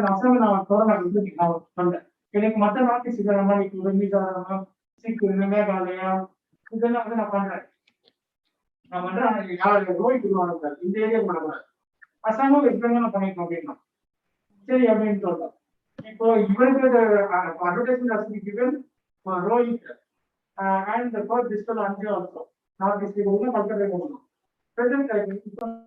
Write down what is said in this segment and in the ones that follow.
நான் தொடர்ந்து வந்து நான் பண்றேன். எனக்கு மற்ற நாட்டு சிதறமா நீ உடம்பி சாதனம் சீக்கிரம் காலையா இதெல்லாம் வந்து நான் பண்றேன். நான் பண்றேன் யாரும் நோய் சொல்லுவாங்க இந்த ஏரியா பண்ணக்கூடாது. அசாமும் எப்படிங்க நான் பண்ணிக்கணும் அப்படின்னா சரி அப்படின்னு சொல்றேன். இப்போ இவருக்கு advertisement has been given for Rohit and the first digital Anji also. Now this is going to consider present time.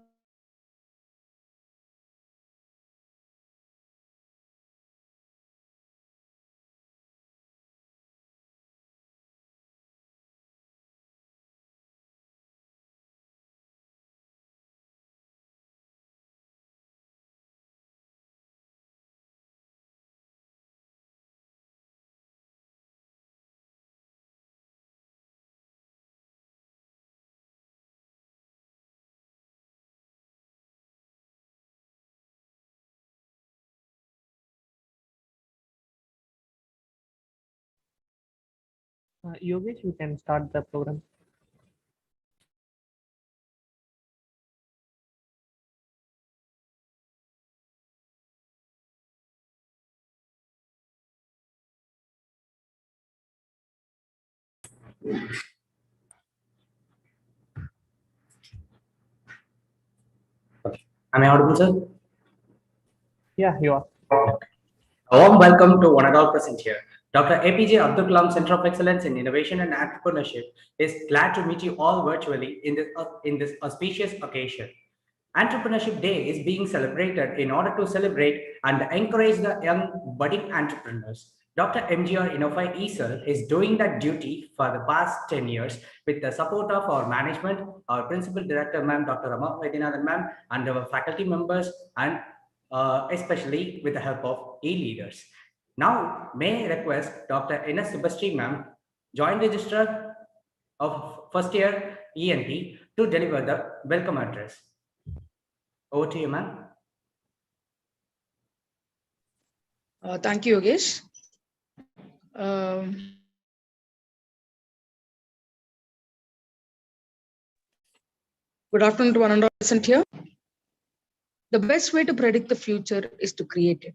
Yogesh, you can start the program. Am I audible, sir? Yeah, you are. A warm welcome to one and all present here. Dr. APJ Abdul Kalam Center of Excellence in Innovation and Entrepreneurship is glad to meet you all virtually in this auspicious occasion. Entrepreneurship Day is being celebrated in order to celebrate and encourage the young budding entrepreneurs. Dr. MGR iNNOFY ESL is doing that duty for the past 10 years with the support of our management, our Principal Director, Ma'am, Dr. Rama Vaidyanathan, Ma'am, and our faculty members, and especially with the help of e-leaders. Now, may I request Dr. Ines Subastri, Ma'am, Joint Registrar of First Year ENT, to deliver the welcome address. Over to you, ma'am. Thank you, Yogesh. Good afternoon to one and all present here. The best way to predict the future is to create it.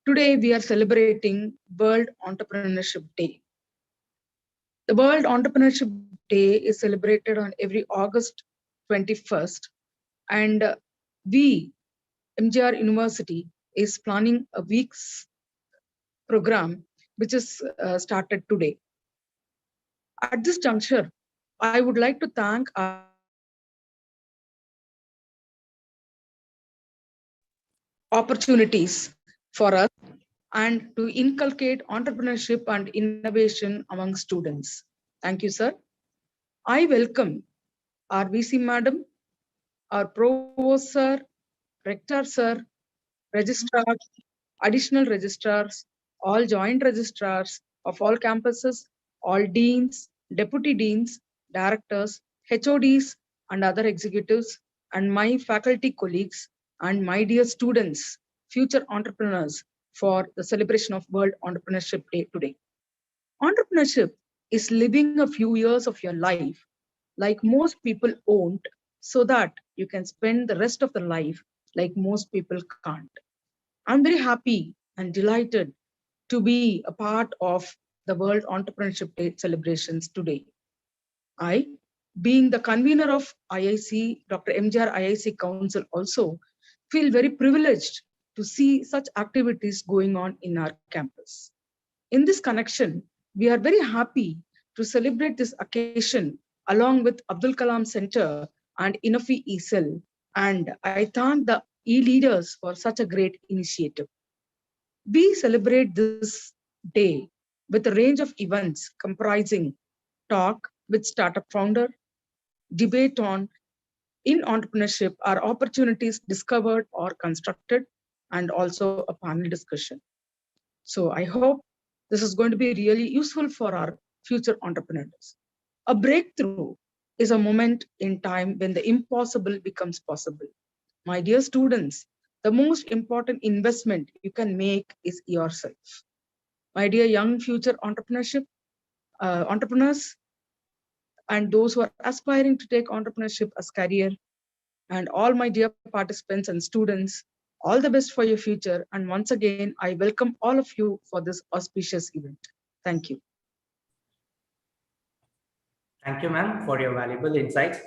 Today, we are celebrating World Entrepreneurship Day. The World Entrepreneurship Day is celebrated on every August 21st, and we, MGR University, is planning a week's program which is started today. At this juncture, I would like to thank our opportunities for us and to inculcate entrepreneurship and innovation among students. Thank you, sir. I welcome our VC Madam, our Provost Sir, Rector Sir, Registrars, Additional Registrars, all Joint Registrars of all campuses, all Deans, Deputy Deans, Directors, HODs, and other executives, and my faculty colleagues, and my dear students, future entrepreneurs, for the celebration of World Entrepreneurship Day today. Entrepreneurship is living a few years of your life like most people won't, so that you can spend the rest of the life like most people can't. I'm very happy and delighted to be a part of the World Entrepreneurship Day celebrations today. I, being the convener of IIC, Dr. MGR IIC Council also, feel very privileged to see such activities going on in our campus. In this connection, we are very happy to celebrate this occasion along with Abdul Kalam Center and iNNOFY ESL, and I thank the e-leaders for such a great initiative. We celebrate this day with a range of events comprising talk with startup founder, debate on in entrepreneurship are opportunities discovered or constructed, and also a panel discussion. So I hope this is going to be really useful for our future entrepreneurs. A breakthrough is a moment in time when the impossible becomes possible. My dear students, the most important investment you can make is yourself. My dear young future entrepreneurs, and those who are aspiring to take entrepreneurship as career, and all my dear participants and students, All the best for your future. And once again, I welcome all of you for this auspicious event. Thank you. Thank you, ma'am, for your valuable insights.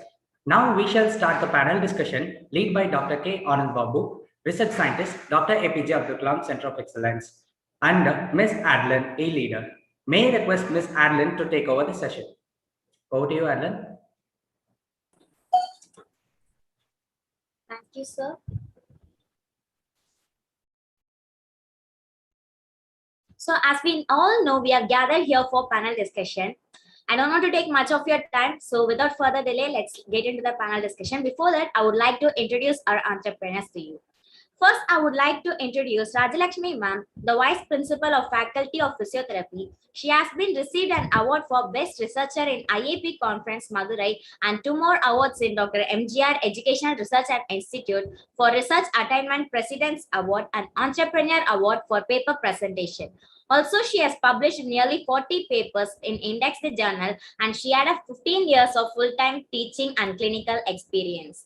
Now we shall start the panel discussion led by Dr. K. Anand Babu, Research Scientist, Dr. APJ Abdul Kalam Center of Excellence, and Ms. Adeline, a leader. May I request Ms. Adeline to take over the session. Over to you, Adeline. Thank you, sir. So as we all know, we are gathered here for panel discussion. I don't want to take much of your time. So without further delay, let's get into the panel discussion. Before that, I would like to introduce our entrepreneurs to you. First, I would like to introduce Rajalakshmi ma'am, the Vice Principal of Faculty of Physiotherapy. She has been received an award for Best Researcher in IAP Conference Madurai and 2 more awards in Dr. MGR Educational Research and Institute for Research Attainment President's Award and Entrepreneur Award for Paper Presentation. Also, she has published nearly 40 papers in indexed journal and she had 15 years of full-time teaching and clinical experience.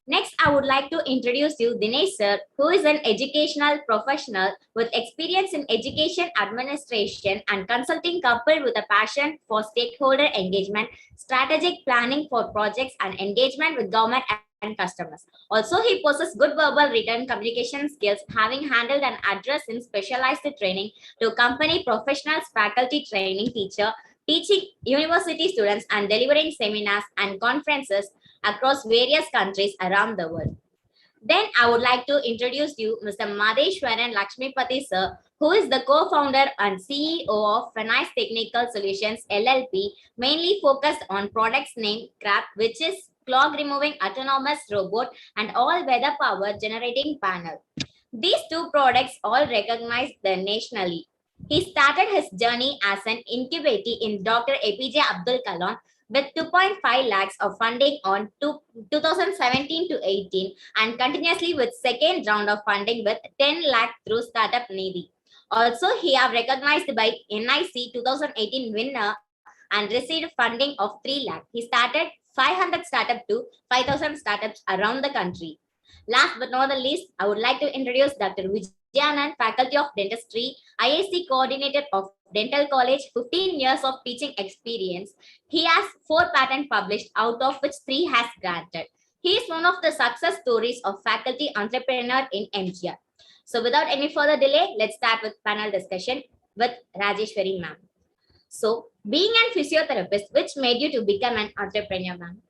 Next, I would like to introduce you Dinesh sir, who is an educational professional with experience in education administration and consulting coupled with a passion for stakeholder engagement, strategic planning for projects and engagement with government and customers. Also, he possesses good verbal written communication skills, having handled an address in specialized training to company professionals, faculty training teacher, teaching university students and delivering seminars and conferences across various countries around the world. Then I would like to introduce you Mr. Madheshwaran Lakshmipati sir, who is the co-founder and CEO of Fenice Technical Solutions LLP, mainly focused on products named CRAP, which is clog removing autonomous robot and all-weather power generating panel. These 2 products all recognized nationally. He started his journey as an incubator in Dr. APJ Abdul Kalam with 2.5 lakhs of funding on 2017 to 18 and continuously with second round of funding with 10 lakh through Startup Nidhi. Also, he have recognized by NIC 2018 winner and received funding of 3 lakh. He started 500 startups to 5,000 startups around the country. Last but not the least, I would like to introduce Dr. Vijayanand, Faculty of Dentistry, IAC Coordinator of Dental College, 15 years of teaching experience. He has 4 patents published, out of which 3 has granted. He is one of the success stories of faculty entrepreneur in MGR. So without any further delay, let's start with panel discussion with Rajeshwari ma'am. So being a physiotherapist, which made you to become an entrepreneur, ma'am?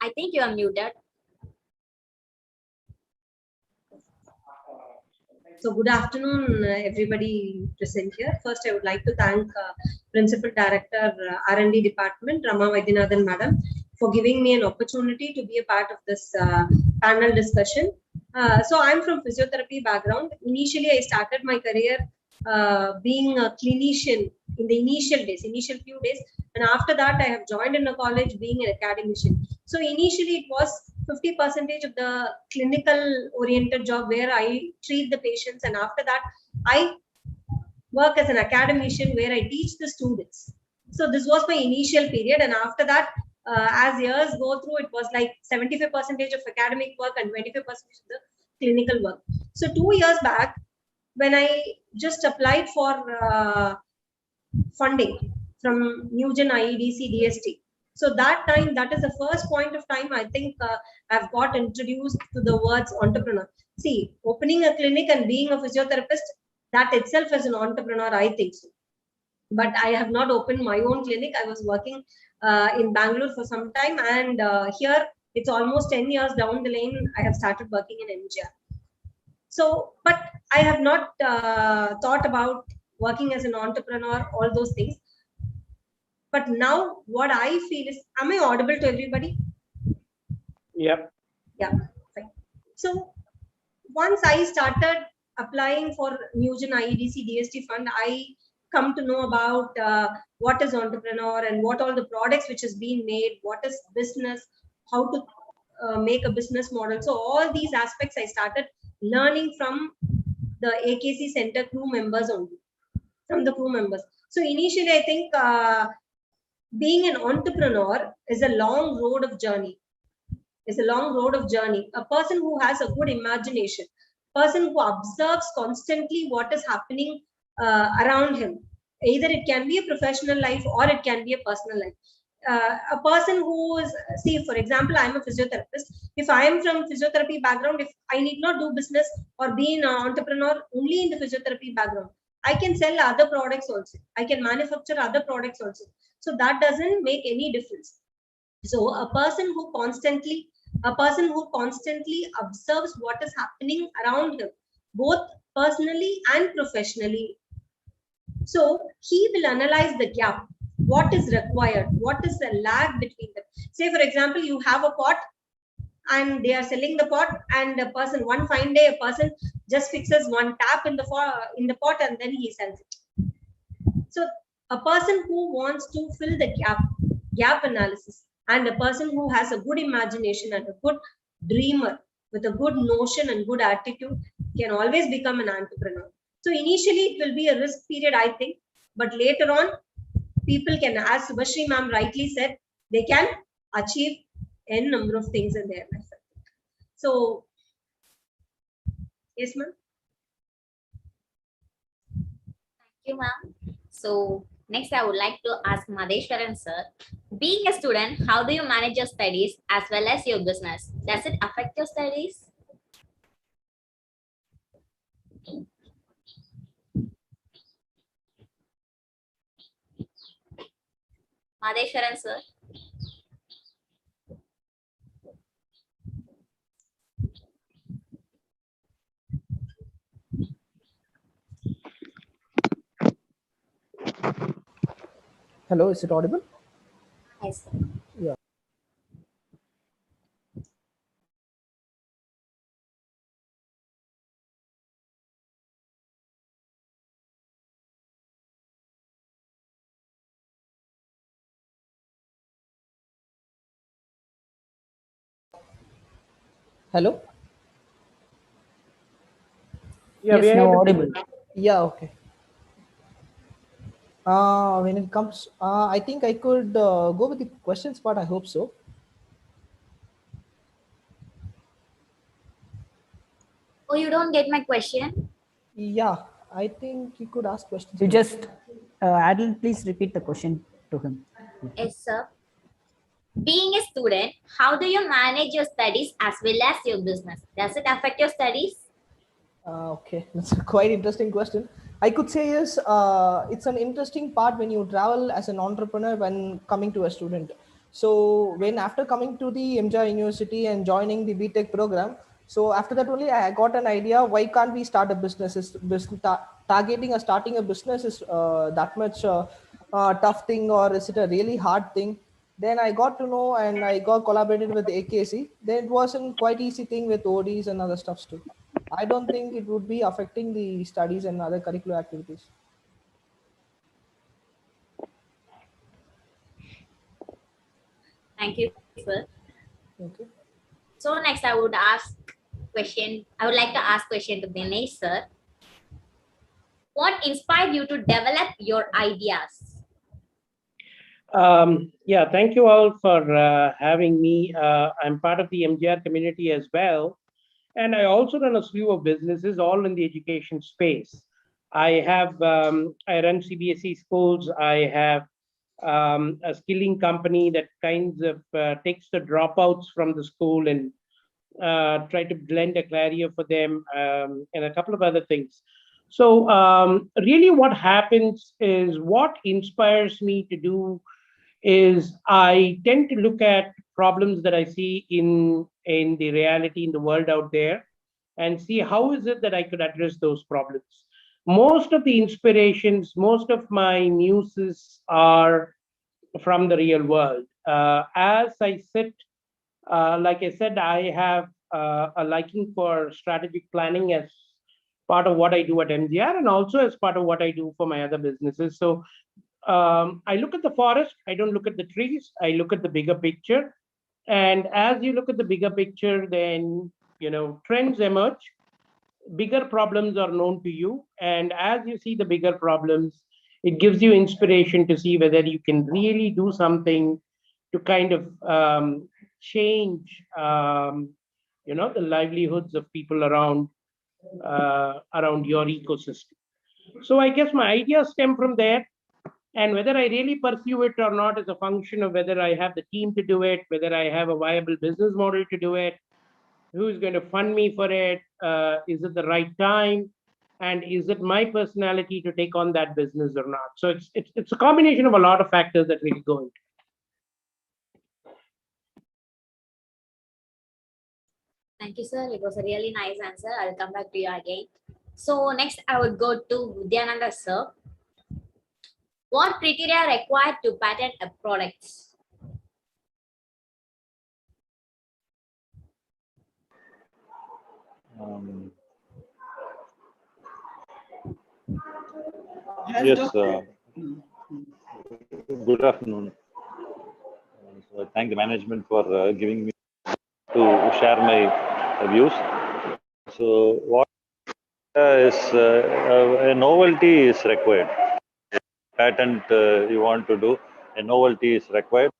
I think you are muted. So good afternoon, everybody present here. First, I would like to thank Principal Director, R&D Department, Rama Vaidyanathan Madam, for giving me an opportunity to be a part of this panel discussion. So I'm from physiotherapy background. Initially, I started my career being a clinician in the initial few days. And after that, I have joined in a college being an academician. So initially, it was 50% of the clinical oriented job where I treat the patients. And after that, I work as an academician where I teach the students. So this was my initial period. And after that, as years go through, it was like 75% of academic work and 25% of the clinical work. So 2 years back, when I just applied for funding from Newgen IEDC DST. So that time, that is the first point of time I think I've got introduced to the words entrepreneur. See, opening a clinic and being a physiotherapist, that itself is an entrepreneur, I think so. But I have not opened my own clinic. I was working in Bangalore for some time, and here it's almost 10 years down the lane, I have started working in MGR. So, but I have not thought about working as an entrepreneur, all those things. But now what I feel is, am I audible to everybody? Yep. Yeah. Fine. So once I started applying for Newgen IEDC DST fund, I come to know about what is entrepreneur and what all the products which has been made, what is business, how to make a business model. So all these aspects I started learning from the AKC Center crew members only, from the crew members. So initially, I think being an entrepreneur is a long road of journey. It's a long road of journey. A person who has a good imagination, person who observes constantly what is happening around him. Either it can be a professional life or it can be a personal life. A person who is, see, for example, I'm a physiotherapist. If I am from physiotherapy background, if I need not do business or be an entrepreneur only in the physiotherapy background, I can sell other products also. I can manufacture other products also. So that doesn't make any difference. So a person who constantly observes what is happening around him, both personally and professionally. So he will analyze the gap, what is required, what is the lag between them. Say, for example, you have a pot and they are selling the pot, and a person, one fine day, a person just fixes one tap in the pot and then he sells it. So a person who wants to fill the gap analysis, and a person who has a good imagination and a good dreamer with a good notion and good attitude can always become an entrepreneur. So initially it will be a risk period, I think, but later on people can, as Subhashri ma'am rightly said, they can achieve n number of things in their life. So yes, ma'am. Thank you, ma'am. So next, I would like to ask Madheshwaran sir. Being a student, how do you manage your studies as well as your business? Does it affect your studies? Madheshwaran sir. Hello, is it audible? Yes, sir. Yeah. Hello? Yeah, Yes, now audible. Yeah, okay. When it comes, I think I could go with the questions part. I hope so. Oh, you don't get my question? Yeah, I think you could ask questions. You just, Adil, please repeat the question to him. Yes, sir. Being a student, how do you manage your studies as well as your business? Does it affect your studies? Okay, that's a quite interesting question. I could say yes, it's an interesting part when you travel as an entrepreneur when coming to a student. So when after coming to the MJ University and joining the BTech program, so after that only I got an idea, why can't we start a business? Targeting or starting a business is that much tough thing, or is it a really hard thing? Then I got to know and I got collaborated with AKC. Then it wasn't quite easy thing with ODs and other stuffs too. I don't think it would be affecting the studies and other curricular activities. Thank you, sir. Okay. So next I would like to ask question to Dinesh sir. What inspired you to develop your ideas? Yeah, thank you all for having me. I'm part of the MGR community as well. And I also run a slew of businesses, all in the education space. I run CBSE schools. I have a skilling company that kinds of takes the dropouts from the school and try to blend a career for them, and a couple of other things. So really what happens is, what inspires me to do is, I tend to look at problems that I see in the reality in the world out there, and see how is it that I could address those problems. Most of the inspirations, most of my muses are from the real world. As I sit, like I said, I have a liking for strategic planning as part of what I do at MGR, and also as part of what I do for my other businesses. So I look at the forest, I don't look at the trees, I look at the bigger picture. And as you look at the bigger picture, then trends emerge, bigger problems are known to you, and as you see the bigger problems, it gives you inspiration to see whether you can really do something to kind of change, the livelihoods of people around your ecosystem. So I guess my ideas stem from there. And whether I really pursue it or not is a function of whether I have the team to do it, whether I have a viable business model to do it, who is going to fund me for it, is it the right time, and is it my personality to take on that business or not. So it's a combination of a lot of factors that really go into it. Thank you, sir. It was a really nice answer. I'll come back to you again. So next, I would go to Vidyananda, sir. What criteria are required to patent a product? Yes, good afternoon. So I thank the management for giving me to share my views. So what is a novelty is required. Patent you want to do, a novelty is required.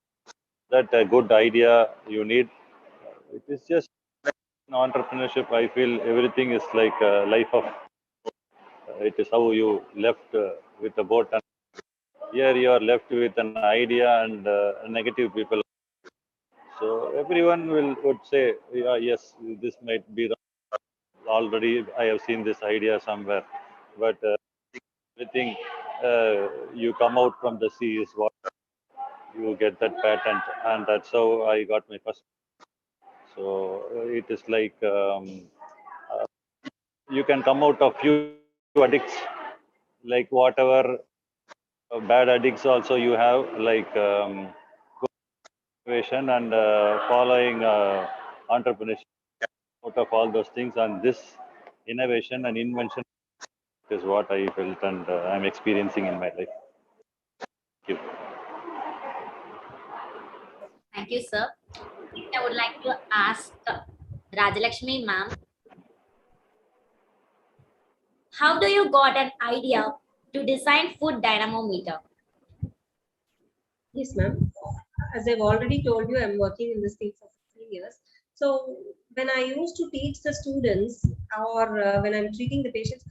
That a good idea you need. It is just in entrepreneurship. I feel everything is like a life of. It is how you left with a boat, and here you are left with an idea and negative people. So everyone would say, yeah, yes, this might be wrong. Already I have seen this idea somewhere, but everything you come out from the sea is what you get that patent, and that's how I got my first. So it is like you can come out of few addicts, like whatever bad addicts also you have, like innovation and following entrepreneurship out of all those things, and this innovation and invention is what I felt and I'm experiencing in my life. Thank you. Thank you, sir. I would like to ask Rajalakshmi ma'am, how do you got an idea to design food dynamometer? Yes, ma'am. As I've already told you, I'm working in this field for 15 years. So when I used to teach the students or when I'm treating the patients,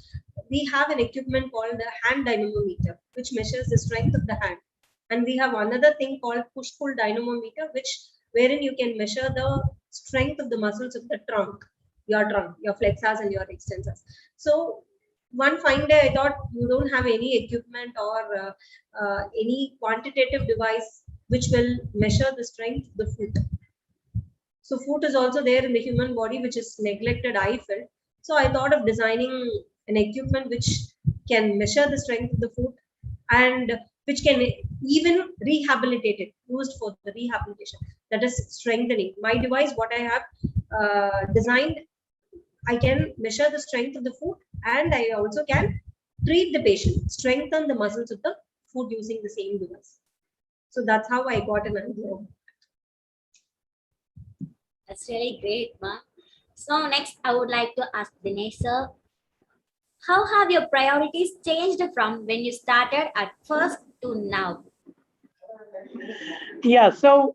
we have an equipment called the hand dynamometer, which measures the strength of the hand. And we have another thing called push-pull dynamometer, wherein you can measure the strength of the muscles of the trunk, your flexors and your extensors. So one fine day, I thought you don't have any equipment or any quantitative device which will measure the strength of the foot. So foot is also there in the human body, which is neglected, I felt. So I thought of designing an equipment which can measure the strength of the foot and which can even rehabilitate it, used for the rehabilitation, that is strengthening. My device, what I have designed, I can measure the strength of the foot and I also can treat the patient, strengthen the muscles of the foot using the same device. So that's how I got an idea. That's really great, ma'am. So next, I would like to ask Dinesh, sir, how have your priorities changed from when you started at first to now? Yeah, so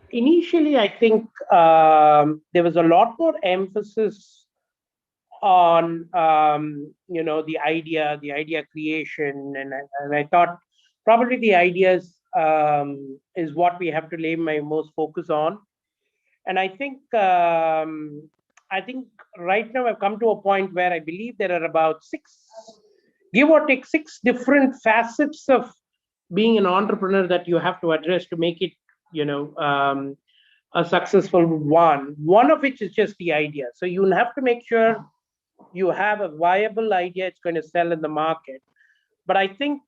initially, I think there was a lot more emphasis on the idea creation, and I thought probably the ideas is what we have to lay my most focus on. And I think right now I've come to a point where I believe there are about give or take six different facets of being an entrepreneur that you have to address to make it a successful one. One of which is just the idea. So you'll have to make sure you have a viable idea it's going to sell in the market. But I think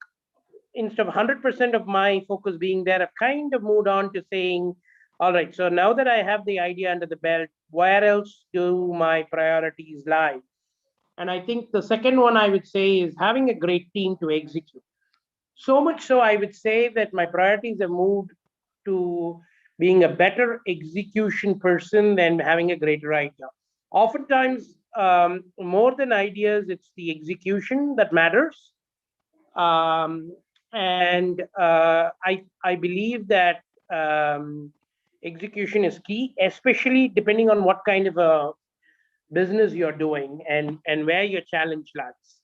instead of 100% of my focus being there, I've kind of moved on to saying, all right, so now that I have the idea under the belt, where else do my priorities lie? And I think the second one I would say is having a great team to execute. So much so, I would say that my priorities have moved to being a better execution person than having a greater idea. Oftentimes, more than ideas, it's the execution that matters. And I believe that Execution is key, especially depending on what kind of a business you're doing and where your challenge lies.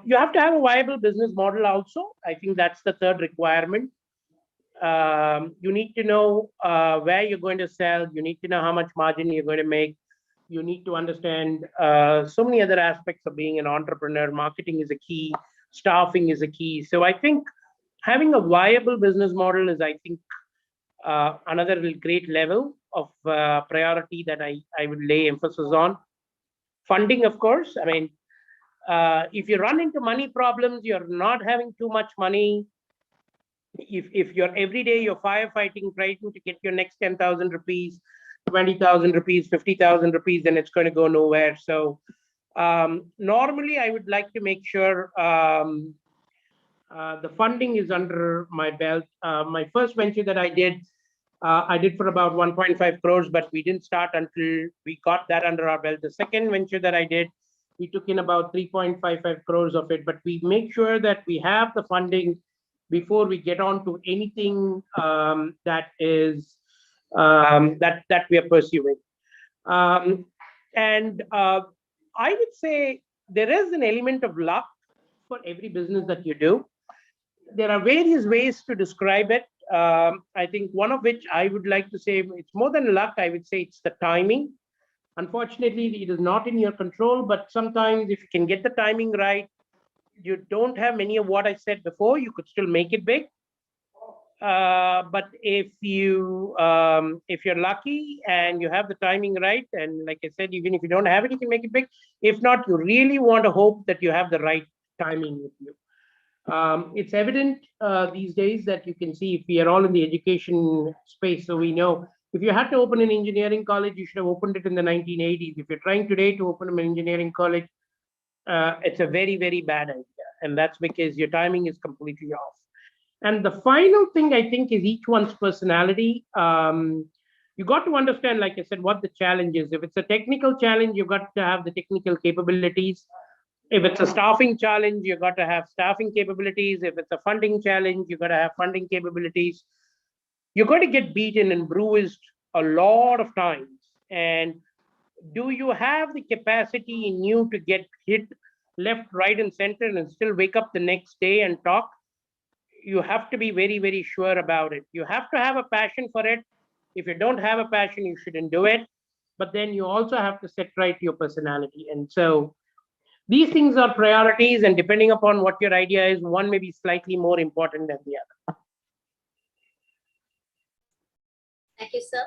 You have to have a viable business model also. I think that's the third requirement. You need to know where you're going to sell. You need to know how much margin you're going to make. You need to understand so many other aspects of being an entrepreneur. Marketing is a key. Staffing is a key. So I think having a viable business model is, I think, another great level of priority that I would lay emphasis on. Funding, of course. I mean, if you run into money problems, you're not having too much money. If you're every day you're firefighting, trying to get your next 10,000 rupees, 20,000 rupees, 50,000 rupees, then it's going to go nowhere. So normally I would like to make sure the funding is under my belt. My first venture that I did for about 1.5 crores, but we didn't start until we got that under our belt. The second venture that I did, we took in about 3.55 crores of it, but we make sure that we have the funding before we get on to anything that is that we are pursuing. And I would say there is an element of luck for every business that you do. There are various ways to describe it. I think one of which I would like to say it's more than luck. I would say it's the timing. Unfortunately, it is not in your control, but sometimes if you can get the timing right, you don't have many of what I said before, you could still make it big. But if you're lucky and you have the timing right, and like I said, even if you don't have it, you can make it big. If not, you really want to hope that you have the right timing with you. It's evident these days that you can see if we are all in the education space, so we know if you had to open an engineering college, you should have opened it in the 1980s. If you're trying today to open an engineering college, it's a very, very bad idea. And that's because your timing is completely off. And the final thing I think is each one's personality. You got to understand, like I said, what the challenge is. If it's a technical challenge, you've got to have the technical capabilities. If it's a staffing challenge, you've got to have staffing capabilities. If it's a funding challenge, you've got to have funding capabilities. You're going to get beaten and bruised a lot of times. And do you have the capacity in you to get hit left, right, and center and still wake up the next day and talk? You have to be very, very sure about it. You have to have a passion for it. If you don't have a passion, you shouldn't do it. But then you also have to set right your personality. And so these things are priorities, and depending upon what your idea is, one may be slightly more important than the other. Thank you, sir.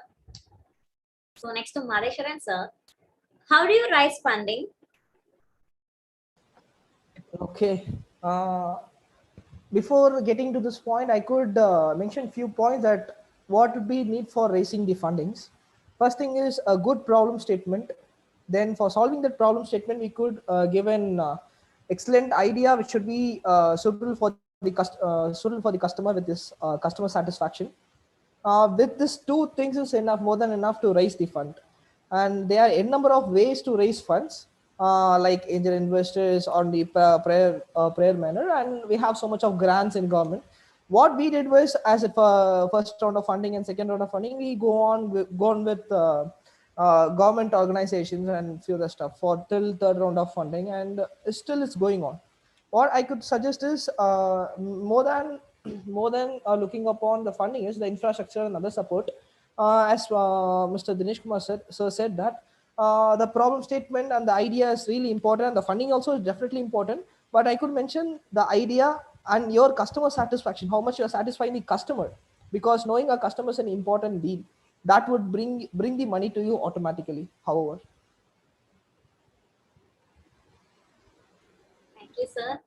So next to Madheswaran, sir. How do you raise funding? Okay. Before getting to this point, I could mention a few points that what would be need for raising the fundings. First thing is a good problem statement. Then for solving that problem statement, we could give an excellent idea which should be suitable for the customer with this customer satisfaction. With this two things is enough, more than enough to raise the fund. And there are a number of ways to raise funds, like angel investors on the prayer manner, and we have so much of grants in government. What we did was, as a first round of funding and second round of funding, we go on with government organizations and few other stuff for till third round of funding, and still it's going on. What I could suggest is more than looking upon the funding is the infrastructure and other support. As Mr. Dinesh Kumar said that the problem statement and the idea is really important, and the funding also is definitely important. But I could mention the idea and your customer satisfaction, how much you are satisfying the customer, because knowing a customer is an important deal that would bring the money to you automatically. However, Thank you, sir.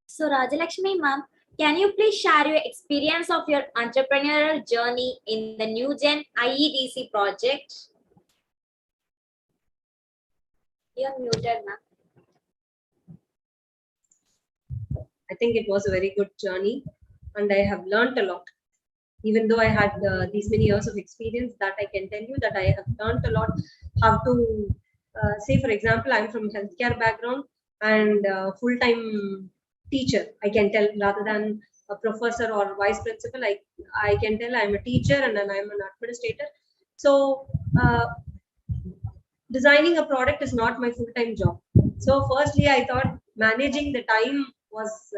So Rajalakshmi ma'am, can you please share your experience of your entrepreneurial journey in the NewGen IEDC project? You're muted, ma'am. I think it was a very good journey, and I have learned a lot. Even though I had these many years of experience, that I can tell you that I have learned a lot. How to say, for example, I'm from healthcare background and full-time teacher, I can tell, rather than a professor or vice principal. I can tell I'm a teacher and then I'm an administrator. So designing a product is not my full-time job. So firstly, I thought managing the time was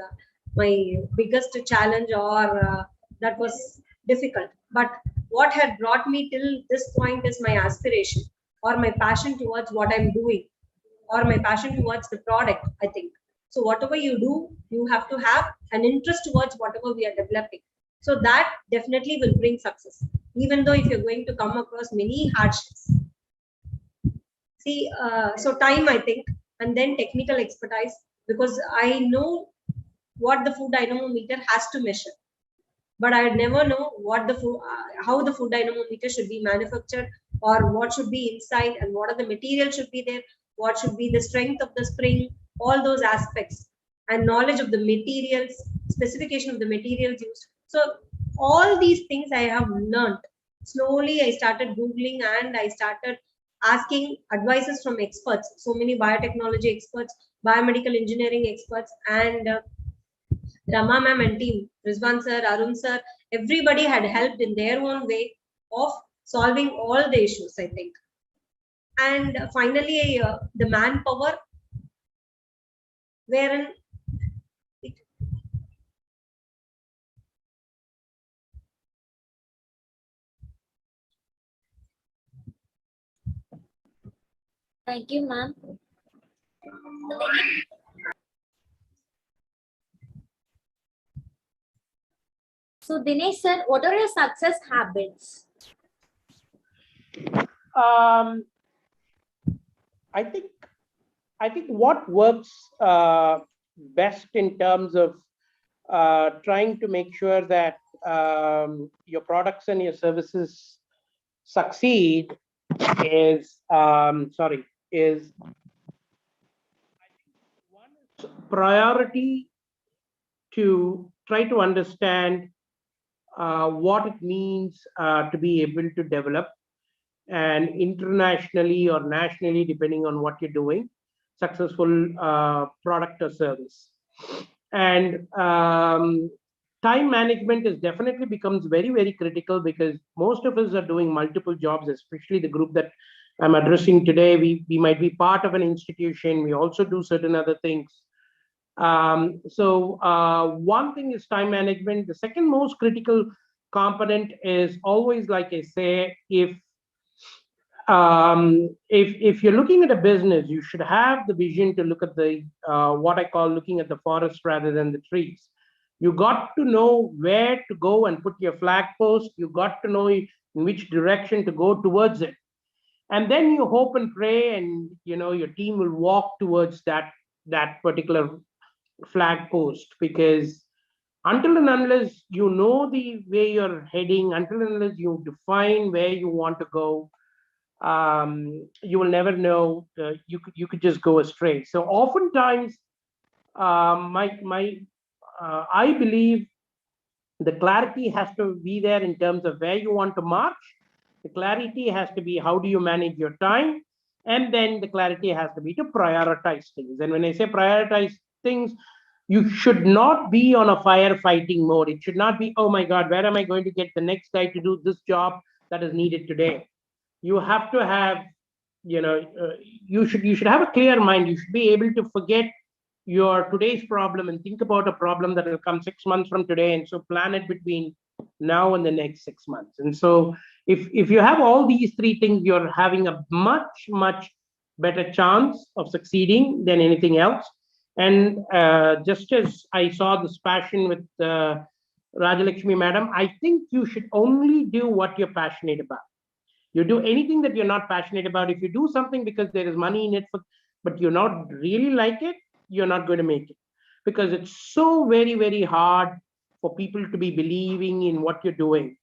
my biggest challenge, or that was difficult. But what had brought me till this point is my aspiration or my passion towards what I'm doing, or my passion towards the product, I think. So whatever you do, you have to have an interest towards whatever we are developing. So that definitely will bring success, even though if you're going to come across many hardships. See, so time, I think, and then technical expertise, because I know what the food dynamometer has to measure, but I never know what the food, how the food dynamometer should be manufactured, or what should be inside, and what are the materials should be there, what should be the strength of the spring, all those aspects, and knowledge of the materials, specification of the materials used. So all these things I have learned. Slowly I started Googling and I started asking advices from experts, so many biotechnology experts, biomedical engineering experts, and Rama ma'am and team, Rizwan sir, Arun sir, everybody had helped in their own way of solving all the issues, I think. And finally, the manpower, wherein it, Thank you, ma'am. So Dinesh sir, what are your success habits? I think what works best in terms of trying to make sure that your products and your services succeed is is one is priority to try to understand what it means to be able to develop, and internationally or nationally, depending on what you're doing, successful product or service. And time management is definitely becomes very, very critical, because most of us are doing multiple jobs, especially the group that I'm addressing today. We might be part of an institution. We also do certain other things. So one thing is time management. The second most critical component is always, like I say, if you're looking at a business, you should have the vision to look at the what I call looking at the forest rather than the trees. You got to know where to go and put your flag post. You got to know in which direction to go towards it, and then you hope and pray, and your team will walk towards that particular flag post. Because until and unless you know the way you're heading, until and unless you define where you want to go, you will never know. You could just go astray. So oftentimes, I believe the clarity has to be there in terms of where you want to march. The clarity has to be how do you manage your time, and then the clarity has to be to prioritize things. And when I say prioritize things, you should not be on a firefighting mode. It should not be, oh my God, where am I going to get the next guy to do this job that is needed today? You have to have, you should have a clear mind. You should be able to forget your today's problem and think about a problem that will come 6 months from today, and so plan it between now and the next 6 months. And so if you have all these three things, you're having a much better chance of succeeding than anything else. And just as I saw this passion with Rajalakshmi madam, I think you should only do what you're passionate about. You do anything that you're not passionate about. If you do something because there is money in it, but you're not really like it, you're not going to make it. Because it's so very, very hard for people to be believing in what you're doing,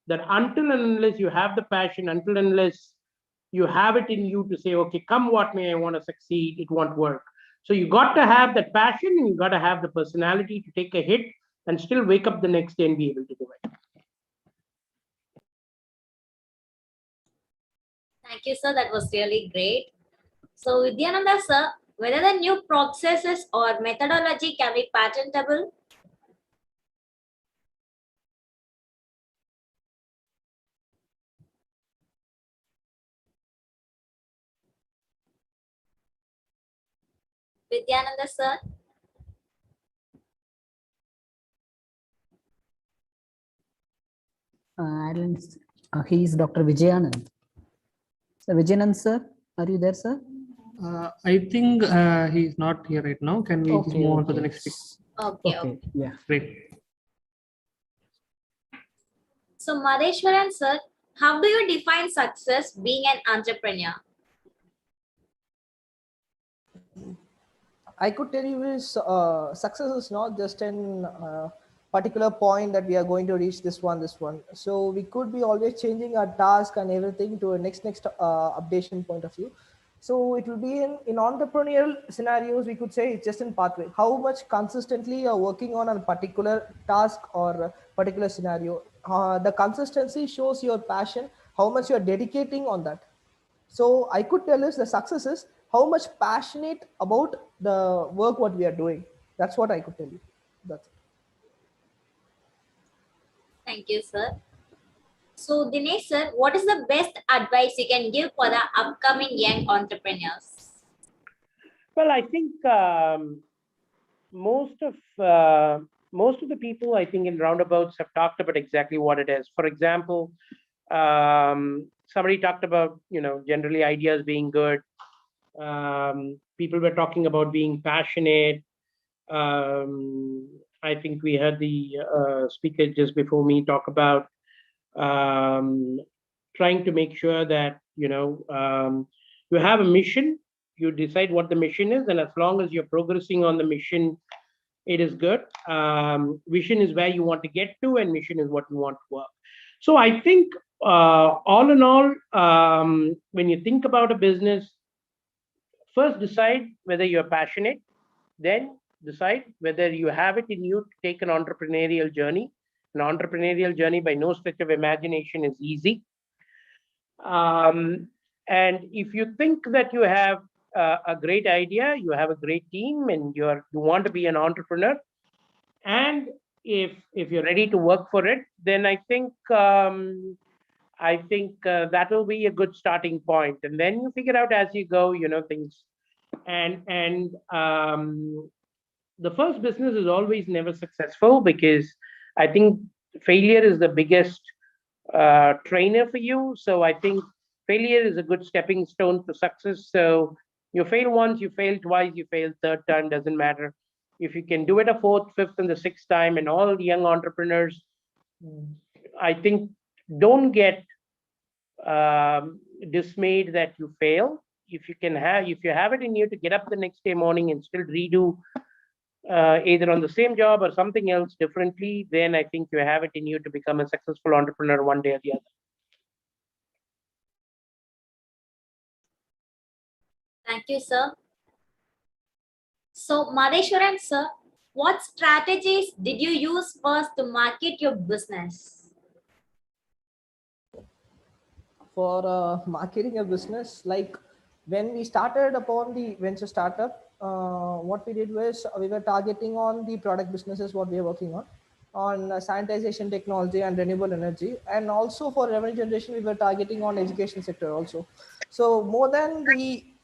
that until and unless you have the passion, until and unless you have it in you to say, okay, come what may, I want to succeed, it won't work. So you got to have that passion, and you got to have the personality to take a hit and still wake up the next day and be able to do it. Thank you, sir. That was really great. So Vidyananda sir, whether the new processes or methodology can be patentable? Vidyananda sir. He is Dr. Vijayanand. So Vijayanand sir, are you there, sir? I think he's not here right now. Can we just move on to the next speaker? Okay. Okay, yeah. Great. So Madheshwaran sir, how do you define success being an entrepreneur? I could tell you is success is not just an particular point that we are going to reach this one. So we could be always changing our task and everything to a next updation point of view. So it will be in entrepreneurial scenarios, we could say it's just in pathway. How much consistently you're working on a particular task or a particular scenario. The consistency shows your passion, how much you're dedicating on that. So I could tell us the success is how much passionate about the work what we are doing. That's what I could tell you. That's it. Thank you, sir. So Dinesh sir, what is the best advice you can give for the upcoming young entrepreneurs? Well, I think most of the people, I think, in roundabouts have talked about exactly what it is. For example, somebody talked about, generally ideas being good. People were talking about being passionate. I think we heard the speaker just before me talk about trying to make sure that, you have a mission, you decide what the mission is, and as long as you're progressing on the mission, it is good. Vision is where you want to get to, and mission is what you want to work. So I think all in all, when you think about a business, first decide whether you're passionate, then decide whether you have it in you to take an entrepreneurial journey. An entrepreneurial journey by no stretch of imagination is easy. And if you think that you have a great idea, you have a great team, and you want to be an entrepreneur, and if you're ready to work for it, then I think that will be a good starting point. And then you figure out as you go, things. And the first business is always never successful, because I think failure is the biggest trainer for you. So I think failure is a good stepping stone to success. So you fail once, you fail twice, you fail third time, doesn't matter. If you can do it a fourth, fifth, and the sixth time, and all young entrepreneurs, I think, don't get dismayed that you fail. If you have it in you to get up the next day morning and still redo either on the same job or something else differently, then I think you have it in you to become a successful entrepreneur one day or the other. Thank you, sir. So Madheshwaran sir, what strategies did you use first to market your business? For marketing a business, like when we started upon the venture startup, what we did was we were targeting on the product businesses, what we are working on sanitization technology and renewable energy, and also for revenue generation we were targeting on education sector also. So more than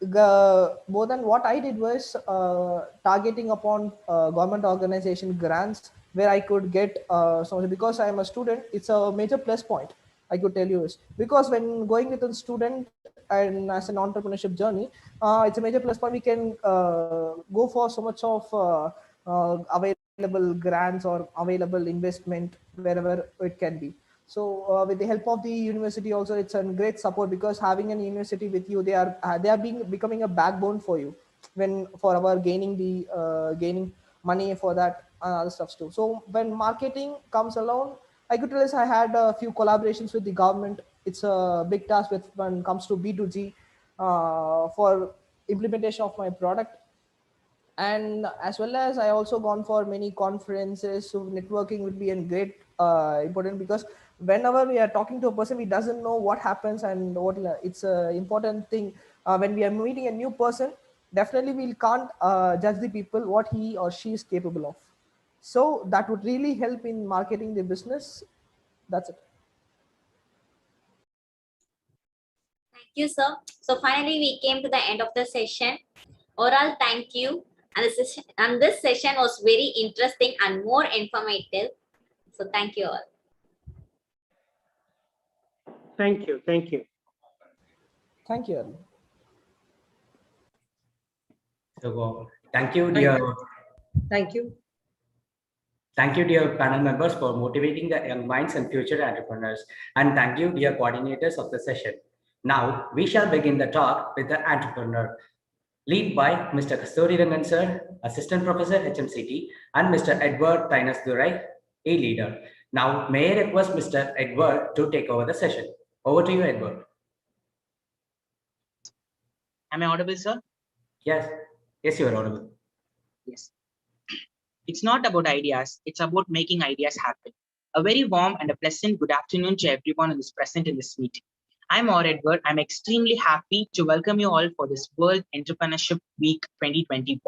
what I did was targeting upon government organization grants, where I could get so because I am a student, it's a major plus point I could tell you is, because when going with a student and as an entrepreneurship journey, it's a major plus point. We can go for so much of available grants or available investment wherever it can be. So with the help of the university also, it's a great support, because having an university with you, they are becoming a backbone for you when for our gaining money for that and other stuff too. So when marketing comes along, I could tell us I had a few collaborations with the government. It's a big task when it comes to B2G for implementation of my product. And as well as I also gone for many conferences. So networking would be a great important, because whenever we are talking to a person, we doesn't know what happens and what it's an important thing. When we are meeting a new person, definitely we can't judge the people what he or she is capable of. So that would really help in marketing the business. That's it. Thank you, sir. So finally, we came to the end of the session. Oral, thank you. And this session was very interesting and more informative. So thank you all. Thank you. Thank you. Thank you, Arun. So, thank you, dear. Thank you. Thank you, dear panel members, for motivating the young minds and future entrepreneurs. And thank you, dear coordinators of the session. Now, we shall begin the talk with the entrepreneur, lead by Mr. Kasturi Rangan Sir, Assistant Professor HMCT, and Mr. Edward Tainas Durai, a leader. Now, may I request Mr. Edward to take over the session. Over to you, Edward. Am I audible, sir? Yes, you are audible. Yes. It's not about ideas, it's about making ideas happen. A very warm and a pleasant good afternoon to everyone who is present in this meeting. I'm Edward. I'm extremely happy to welcome you all for this World Entrepreneurship Week 2021.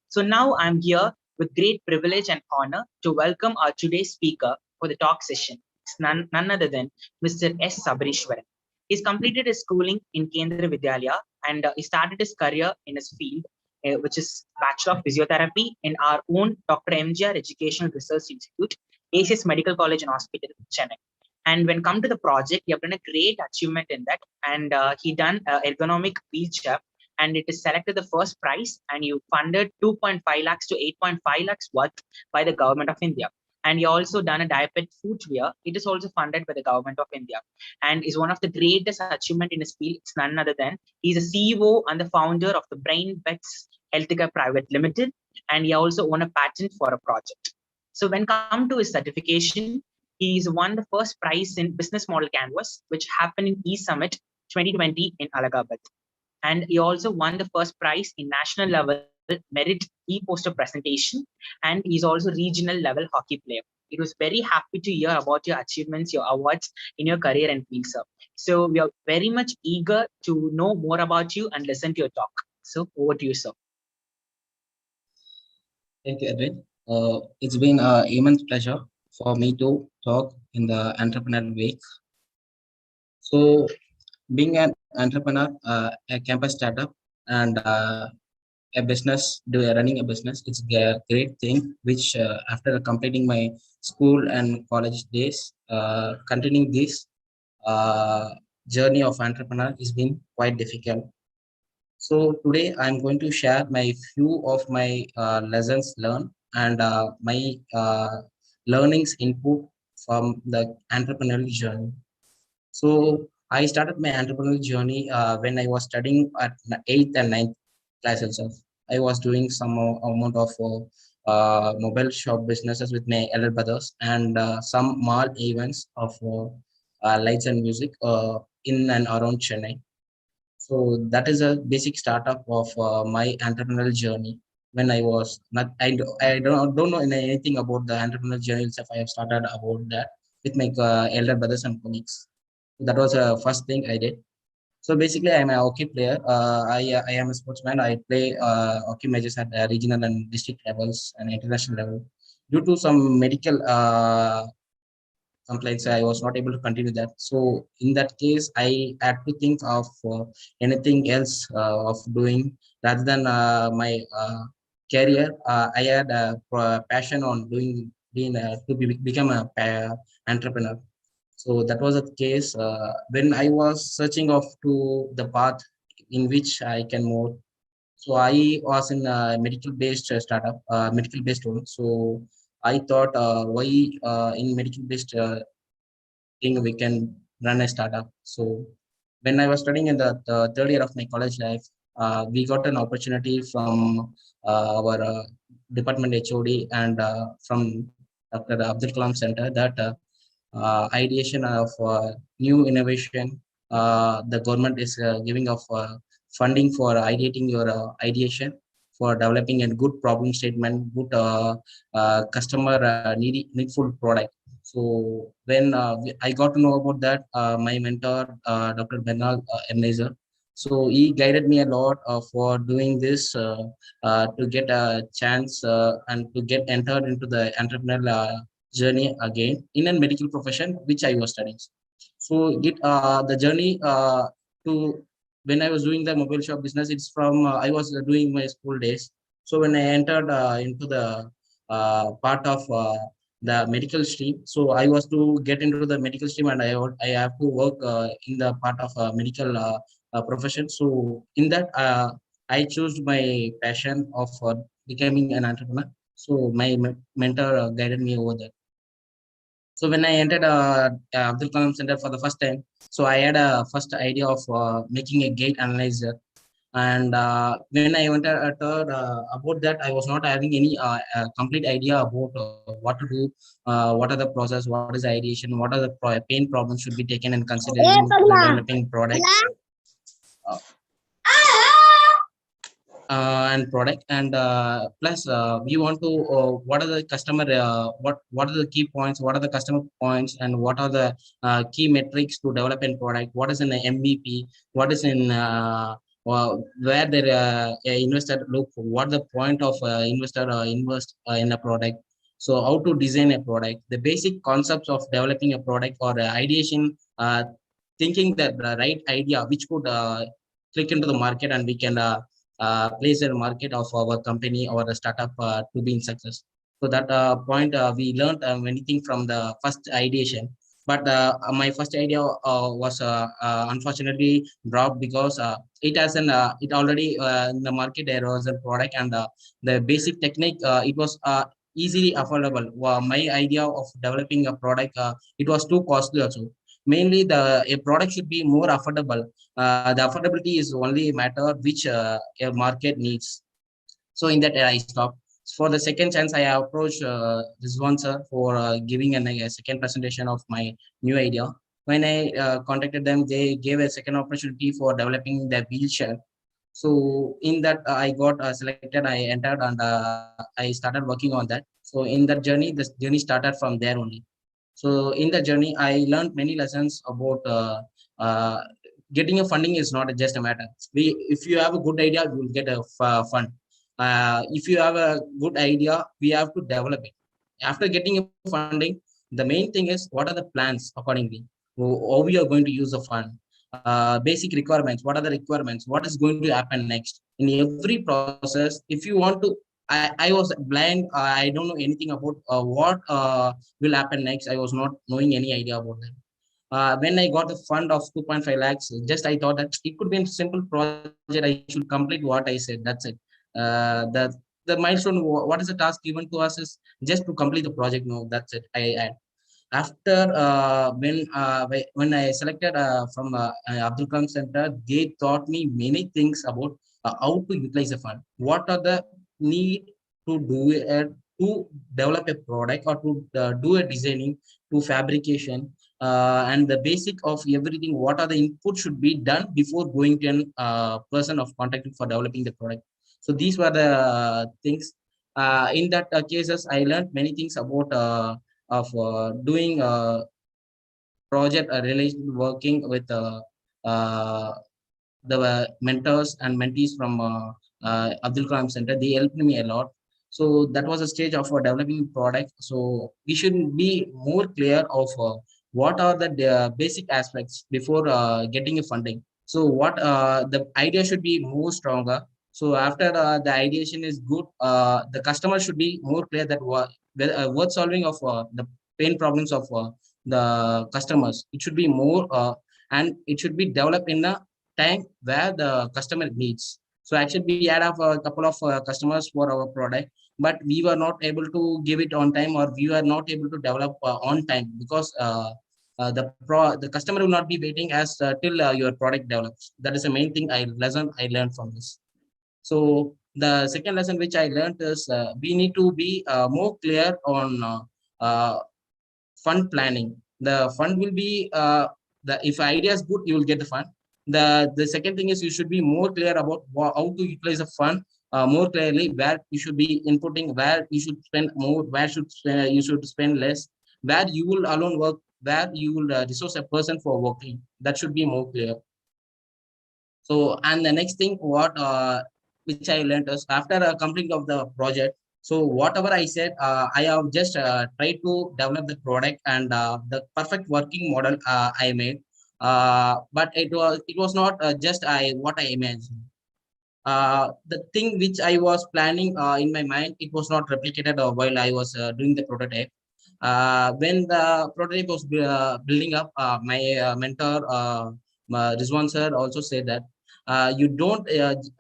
So now I'm here with great privilege and honor to welcome our today's speaker for the talk session. It's none other than Mr. S. Sabarishwaran. He's completed his schooling in Kendra Vidyalaya and he started his career in his field, which is Bachelor of Physiotherapy in our own Dr. MGR Educational Research Institute, ACS Medical College and Hospital, Chennai. And when come to the project, he have done a great achievement in that. And he done ergonomic wheelchair, and it is selected the first prize. And you funded 2.5 lakhs to 8.5 lakhs worth by the government of India. And he also done a diaper footwear. It is also funded by the government of India, and is one of the greatest achievement in his field. It's none other than he's a CEO and the founder of the Brain Bets Healthcare Private Limited, and he also won a patent for a project. So when come to his certification, he's won the first prize in Business Model Canvas, which happened in E-Summit 2020 in Allahabad. And he also won the first prize in national level merit e-poster presentation, and he's also regional level hockey player. It was very happy to hear about your achievements, your awards in your career and field, sir. So we are very much eager to know more about you and listen to your talk. So over to you, sir. Thank you, Edwin. It's been an immense pleasure for me to talk in the Entrepreneur Week. So, being an entrepreneur, a campus startup, and a business, running a business, it's a great thing. Which after completing my school and college days, continuing this journey of entrepreneur has been quite difficult. So today I'm going to share my few of my lessons learned and my learnings input from the entrepreneurial journey. So I started my entrepreneurial journey when I was studying at 8th and 9th class itself. I was doing some amount of mobile shop businesses with my elder brothers and some mall events of lights and music in and around Chennai. So that is a basic startup of my entrepreneurial journey. When I was not, I don't know anything about the entrepreneurial journey itself. I have started about that with my elder brothers and colleagues. That was the first thing I did. So basically, I'm a hockey player. I am a sportsman. I play hockey matches at regional and district levels and international level. Due to some medical complaints, I was not able to continue that. So in that case, I had to think of anything else of doing rather than my career. I had a passion on become a entrepreneur. So that was the case when I was searching of to the path in which I can move. So I was in a medical based startup, medical based one. So I thought why in medical based thing we can run a startup. So when I was studying in the third year of my college life, we got an opportunity from our department HOD and from Dr. Abdul Kalam Center that ideation of new innovation. The government is giving of funding for ideating your ideation for developing a good problem statement, good customer needful product. So when I got to know about that, my mentor, Dr. Benal Ebenezer, so he guided me a lot for doing this to get a chance and to get entered into the entrepreneurial journey again in a medical profession which I was studying. So the journey to when I was doing the mobile shop business, it's from I was doing my school days. So when I entered into the part of the medical stream, so I was to get into the medical stream, and I have to work in the part of medical profession. So in that, I chose my passion of becoming an entrepreneur. So my mentor guided me over there. So when I entered Abdul Kalam Center for the first time, so I had a first idea of making a gate analyzer. And when I went about that, I was not having any complete idea about what to do, what are the process, what is the ideation, what are the pain problems should be taken and considered in developing product. Uh, and product, and plus we want to what are the customer what are the key points, what are the customer points, and what are the key metrics to develop a product, what is an MVP, what is in where the investor look, what the point of investor invest in a product. So how to design a product, the basic concepts of developing a product, or ideation, thinking that the right idea which could click into the market, and we can place in the market of our company or a startup to be in success. So that point we learned anything from the first ideation. But my first idea was unfortunately dropped because it has an it already in the market there was a product, and the basic technique it was easily affordable. My idea of developing a product it was too costly also. Mainly a product should be more affordable. The affordability is only a matter which a market needs. So in that I stopped. For the second chance, I approached this one sir for giving a second presentation of my new idea. When I contacted them, they gave a second opportunity for developing the wheelchair. So in that I got selected, I entered, and I started working on that. So in that journey, this journey started from there only. So in the journey, I learned many lessons about getting a funding is not just a matter. If you have a good idea, you will get a fund. If you have a good idea, we have to develop it. After getting a funding, the main thing is what are the plans accordingly, how we are going to use the fund, basic requirements, what are the requirements, what is going to happen next. In every process, if you want to, I was blind, I don't know anything about what will happen next. I was not knowing any idea about that. When I got the fund of 2.5 lakhs, just I thought that it could be a simple project. I should complete what I said. That's it. The milestone, what is the task given to us is just to complete the project. No, that's it. I add. After when I selected from Abdul Kalam Center, they taught me many things about how to utilize the fund. What are the need to do it to develop a product, or to do a designing, to fabrication, and the basic of everything. What are the input should be done before going to a person of contacting for developing the product. So these were the things. In that cases, I learned many things about of doing project relation, working with the mentors and mentees from Abdul Kalam Center. They helped me a lot. So that was a stage of developing product. So we should be more clear of what are the basic aspects before getting a funding. So what the idea should be more stronger. So after the ideation is good, the customer should be more clear that what solving of the pain problems of the customers. It should be more and it should be developed in a time where the customer needs. So actually we had a couple of customers for our product, but we were not able to give it on time, or we were not able to develop on time, because the customer will not be waiting as till your product develops. That is the main thing lesson I learned from this. So the second lesson which I learned is we need to be more clear on fund planning. The fund will be if idea is good, you will get the fund. The second thing is you should be more clear about how to utilize the fund more clearly, where you should be inputting, where you should spend more, where you should spend less, where you will alone work, where you will resource a person for working. That should be more clear. So, and the next thing which I learned is after completing of the project, so whatever I said, I have just tried to develop the product, and the perfect working model I made. But it was not just what I imagined. the thing which I was planning in my mind, it was not replicated while I was doing the prototype. When the prototype was building up, my mentor, Rizwan sir, also said that you don't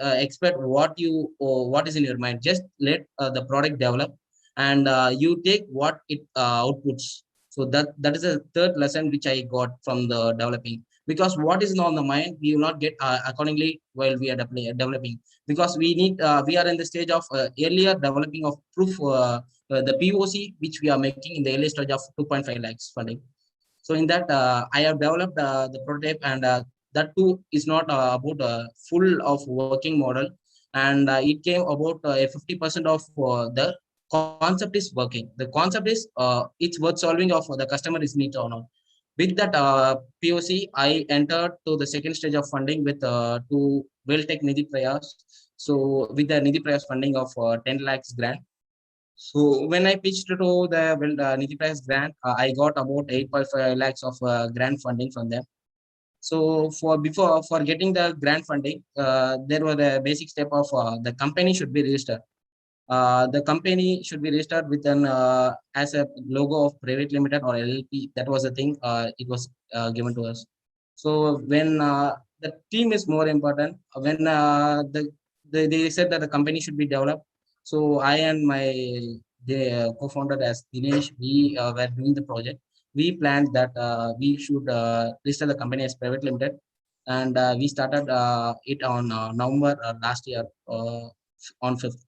expect what is in your mind. Just let the product develop, and you take what it outputs. So that is a third lesson which I got from the developing. Because what is on the mind, we will not get accordingly while we are developing. Because we are in the stage of earlier developing of proof. The POC which we are making in the early stage of 2.5 lakhs funding. So in that, I have developed the prototype, and that too is not about full of working model, and it came about 50% of the concept is working. The concept is it's worth solving of the customer is need or not. With that POC, I entered to the second stage of funding with to Welltech Nidhi Prayas. So with the Nidhi Prayas funding of 10 lakhs grant. So when I pitched to the Nidhi Prize grant, I got about 8.5 lakhs of grant funding from them. So for getting the grant funding, there was a basic step of the company should be registered. The company should be registered with an as a logo of private limited or LLP. That was the thing. It was given to us. So when the team is more important, when they said that the company should be developed. So I and my co-founder as Dinesh, we were doing the project. We planned that we should register the company as private limited, and we started it on November last year on 5th.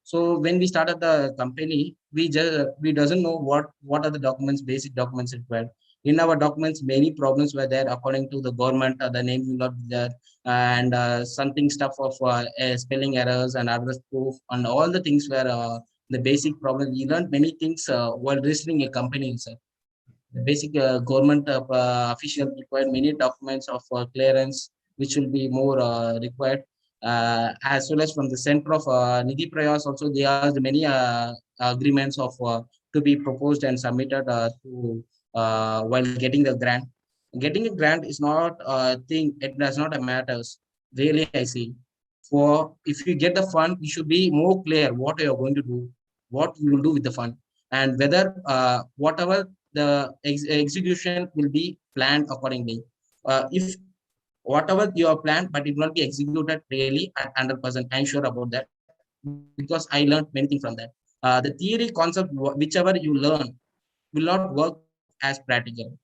So when we started the company, we doesn't know what are the documents, basic documents required. In our documents, many problems were there according to the government. The name will not be there, and something stuff of spelling errors and address proof, and all the things were the basic problem. We learned many things while registering a company itself. The basic government official required many documents of clearance, which will be more required, as well as from the center of Nidhi Prayas. Also, there are many agreements of to be proposed and submitted to while getting the grant. Getting a grant is not a thing; it does not matters. Really, I see. For if you get the fund, you should be more clear what you are going to do, what you will do with the fund, and whether whatever the execution will be planned accordingly. If whatever you have planned, but it will not be executed really at 100%, I'm sure about that, because I learned many things from that. The theory concept, whichever you learn, will not work as practical.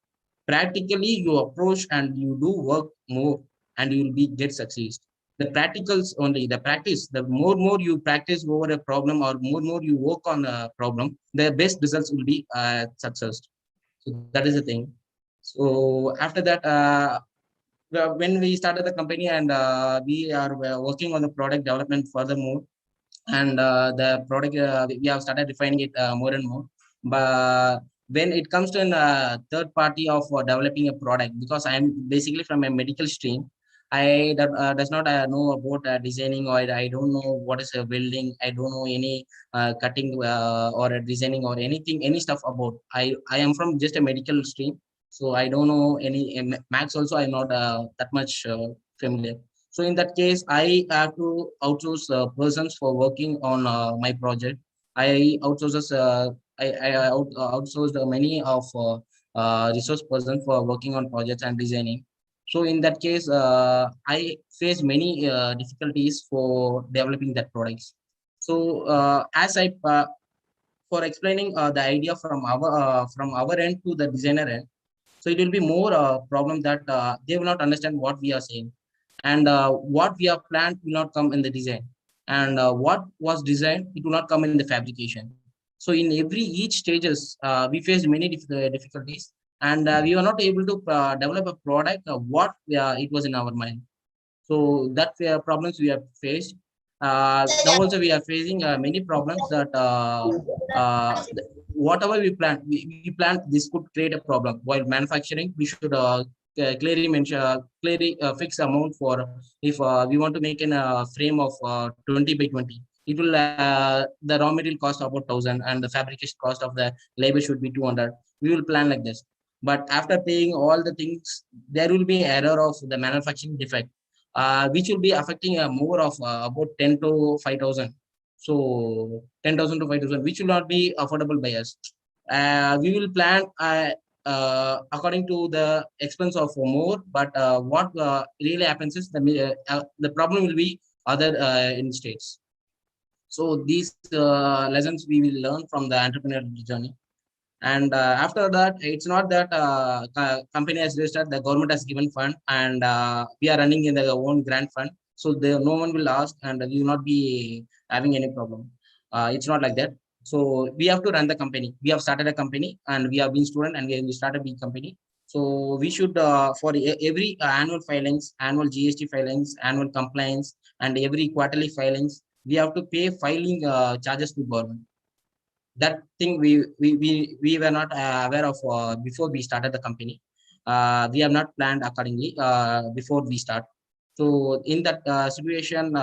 Practically, you approach and you do work more, and you will be get succeed. The practicals only, the practice, the more you practice over a problem, or more you work on a problem, the best results will be success. So that is the thing. So after that, when we started the company, and we are working on the product development furthermore, and the product we have started refining it more and more. But when it comes to a third party of developing a product, because I am basically from a medical stream, I does not know about designing, or I don't know what is a welding. I don't know any cutting or designing or anything, any stuff about. I am from just a medical stream, so I don't know any max. Also, I'm not that much familiar. So in that case, I have to outsource persons for working on my project. I outsources. Outsourced many of resource persons for working on projects and designing. So in that case, I face many difficulties for developing that products. So as I for explaining the idea from our end to the designer end, so it will be more problem that they will not understand what we are saying, and what we have planned will not come in the design, and what was designed, it will not come in the fabrication. So in every each stages, we faced many difficulties, and we were not able to develop a product what it was in our mind. So that problems we have faced. Now also we are facing many problems that whatever we plan, we plan this could create a problem. While manufacturing, we should clearly mention, clearly fix amount for if we want to make an frame of 20 by 20. It will the raw material cost about 1,000, and the fabrication cost of the labor should be 200. We will plan like this. But after paying all the things, there will be error of the manufacturing defect. which will be affecting more of about 10 to 5,000. So 10,000 to 5,000, which will not be affordable by us. We will plan according to the expense of more, but what really happens is the problem will be other in states. So these lessons we will learn from the entrepreneur journey. And after that, it's not that company has registered, the government has given fund, and we are running in their own grant fund. So no one will ask, and we will not be having any problem. It's not like that. So we have to run the company. We have started a company, and we have been student, and we started a big company. So we should, for every annual filings, annual GST filings, annual compliance, and every quarterly filings, we have to pay filing charges to government. That thing we were not aware of before we started the company. We have not planned accordingly before we start. So in that situation,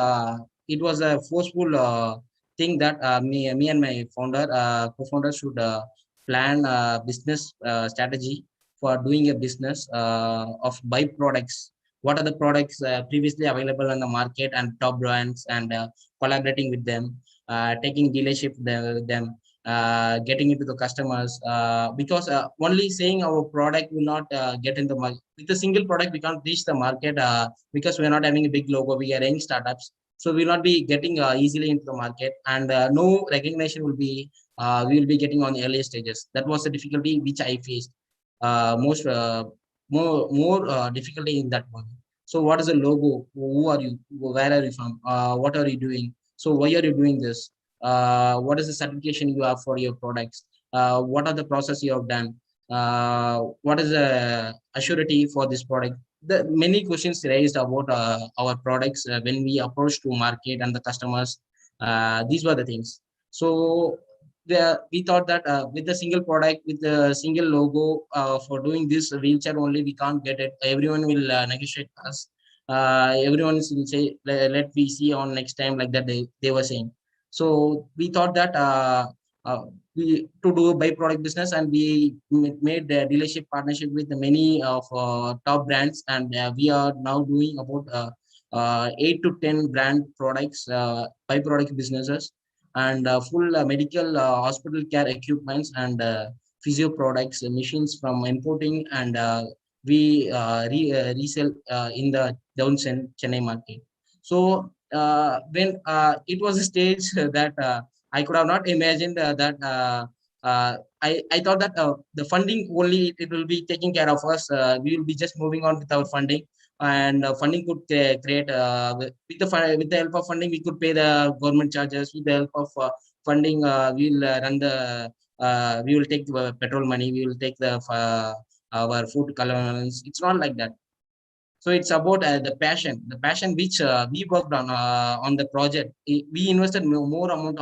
it was a forceful thing that me and my co-founder should plan a business strategy for doing a business of byproducts. What are the products previously available on the market and top brands, and collaborating with them, taking dealership with them, getting into the customers, because only saying our product will not get in the market. With a single product, we can't reach the market because we're not having a big logo. We are young startups, so we'll not be getting easily into the market, and no recognition will be we will be getting on the early stages. That was the difficulty which I faced more difficulty in that one. So what is the logo? Who are you? Where are you from? What are you doing? So why are you doing this? What is the certification you have for your products? What are the process you have done? What is the assurity for this product? The many questions raised about our products when we approach to market and the customers. These were the things. So we thought that with the single product, with the single logo, for doing this wheelchair only, we can't get it. Everyone will negotiate us. Everyone will say, let we see on next time, like that they were saying. So we thought that we to do a byproduct business, and we made a dealership partnership with many of top brands, and we are now doing about 8 to 10 brand products, byproduct businesses, and full medical hospital care equipments, and physio products, machines from importing, and we resell in the down Chennai market. So when it was a stage that I could have not imagined that I thought that the funding only it will be taking care of us. We will be just moving on with our funding, and funding could create with the help of funding we could pay the government charges. With the help of funding, we'll run the we will take the petrol money. We will take the our food allowance. It's not like that. So it's about the passion which we worked on the project. We invested more amount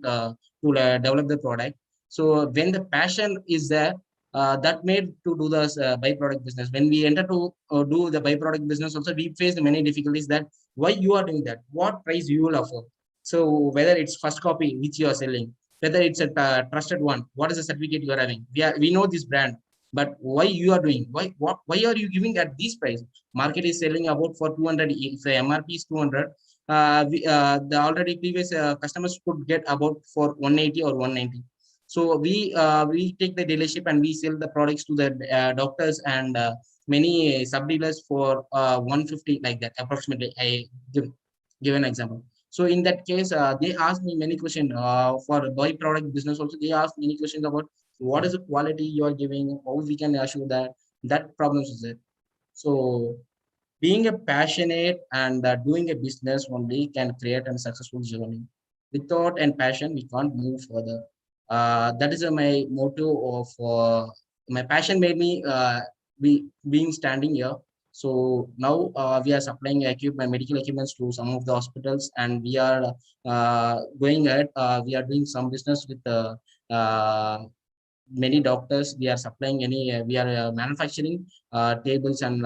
to develop the product. So when the passion is there, that made to do the byproduct business. When we enter to do the byproduct business, also we faced many difficulties. That why you are doing that, what price you will offer. So whether it's first copy which you are selling, whether it's a trusted one, what is the certificate you are having. We know this brand, but why you are doing, why are you giving at this price? Market is selling about for 200. If the MRP is 200, the already previous customers could get about for 180 or 190. So we take the dealership and we sell the products to the doctors and many sub dealers for 150, like that approximately. I give an example. So in that case, they asked me many questions for byproduct business. Also, they asked many questions about what is the quality you are giving, how we can assure that problems is it. So being a passionate and doing a business only can create a successful journey. Without and passion, we can't move further. That is my motto of my passion made me being standing here. So now we are supplying medical equipments to some of the hospitals, and we are going ahead. We are doing some business with many doctors. We are supplying we are manufacturing tables and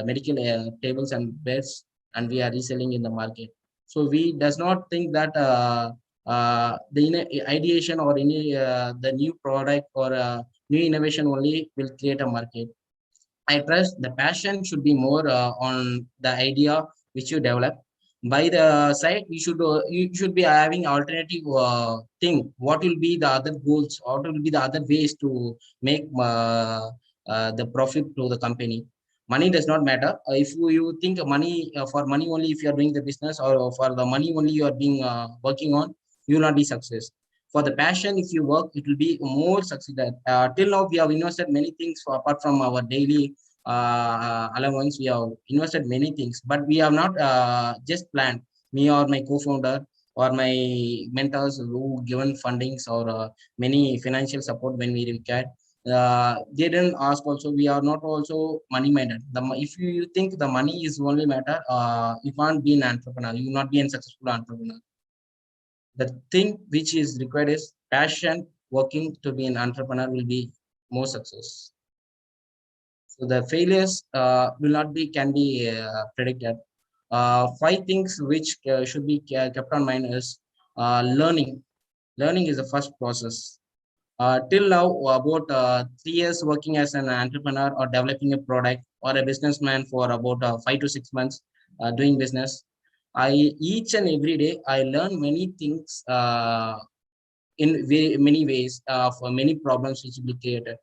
medical tables and beds, and we are reselling in the market. So we does not think that the ideation or any the new product or new innovation only will create a market. I trust the passion should be more on the idea which you develop. By the side, you should be having alternative thing. What will be the other goals? What will be the other ways to make the profit to the company? Money does not matter. If you think money for money only, if you are doing the business, or for the money only you are being working on, you will not be success. For the passion, if you work, it will be more succeeded. Till now, we have invested many things apart from our daily allowance. We have invested many things, but we have not just planned. Me or my co-founder or my mentors who given fundings or many financial support when we required. They didn't ask also. We are not also money minded. If you think the money is only matter, you can't be an entrepreneur. You will not be a successful entrepreneur. The thing which is required is passion. Working to be an entrepreneur will be more success. So the failures will not be can be predicted. 5 things which should be kept on mind is learning. Learning is the first process. Till now, about 3 years working as an entrepreneur or developing a product, or a businessman for about 5 to 6 months doing business. Each and every day I learn many things in many ways for many problems which will be created.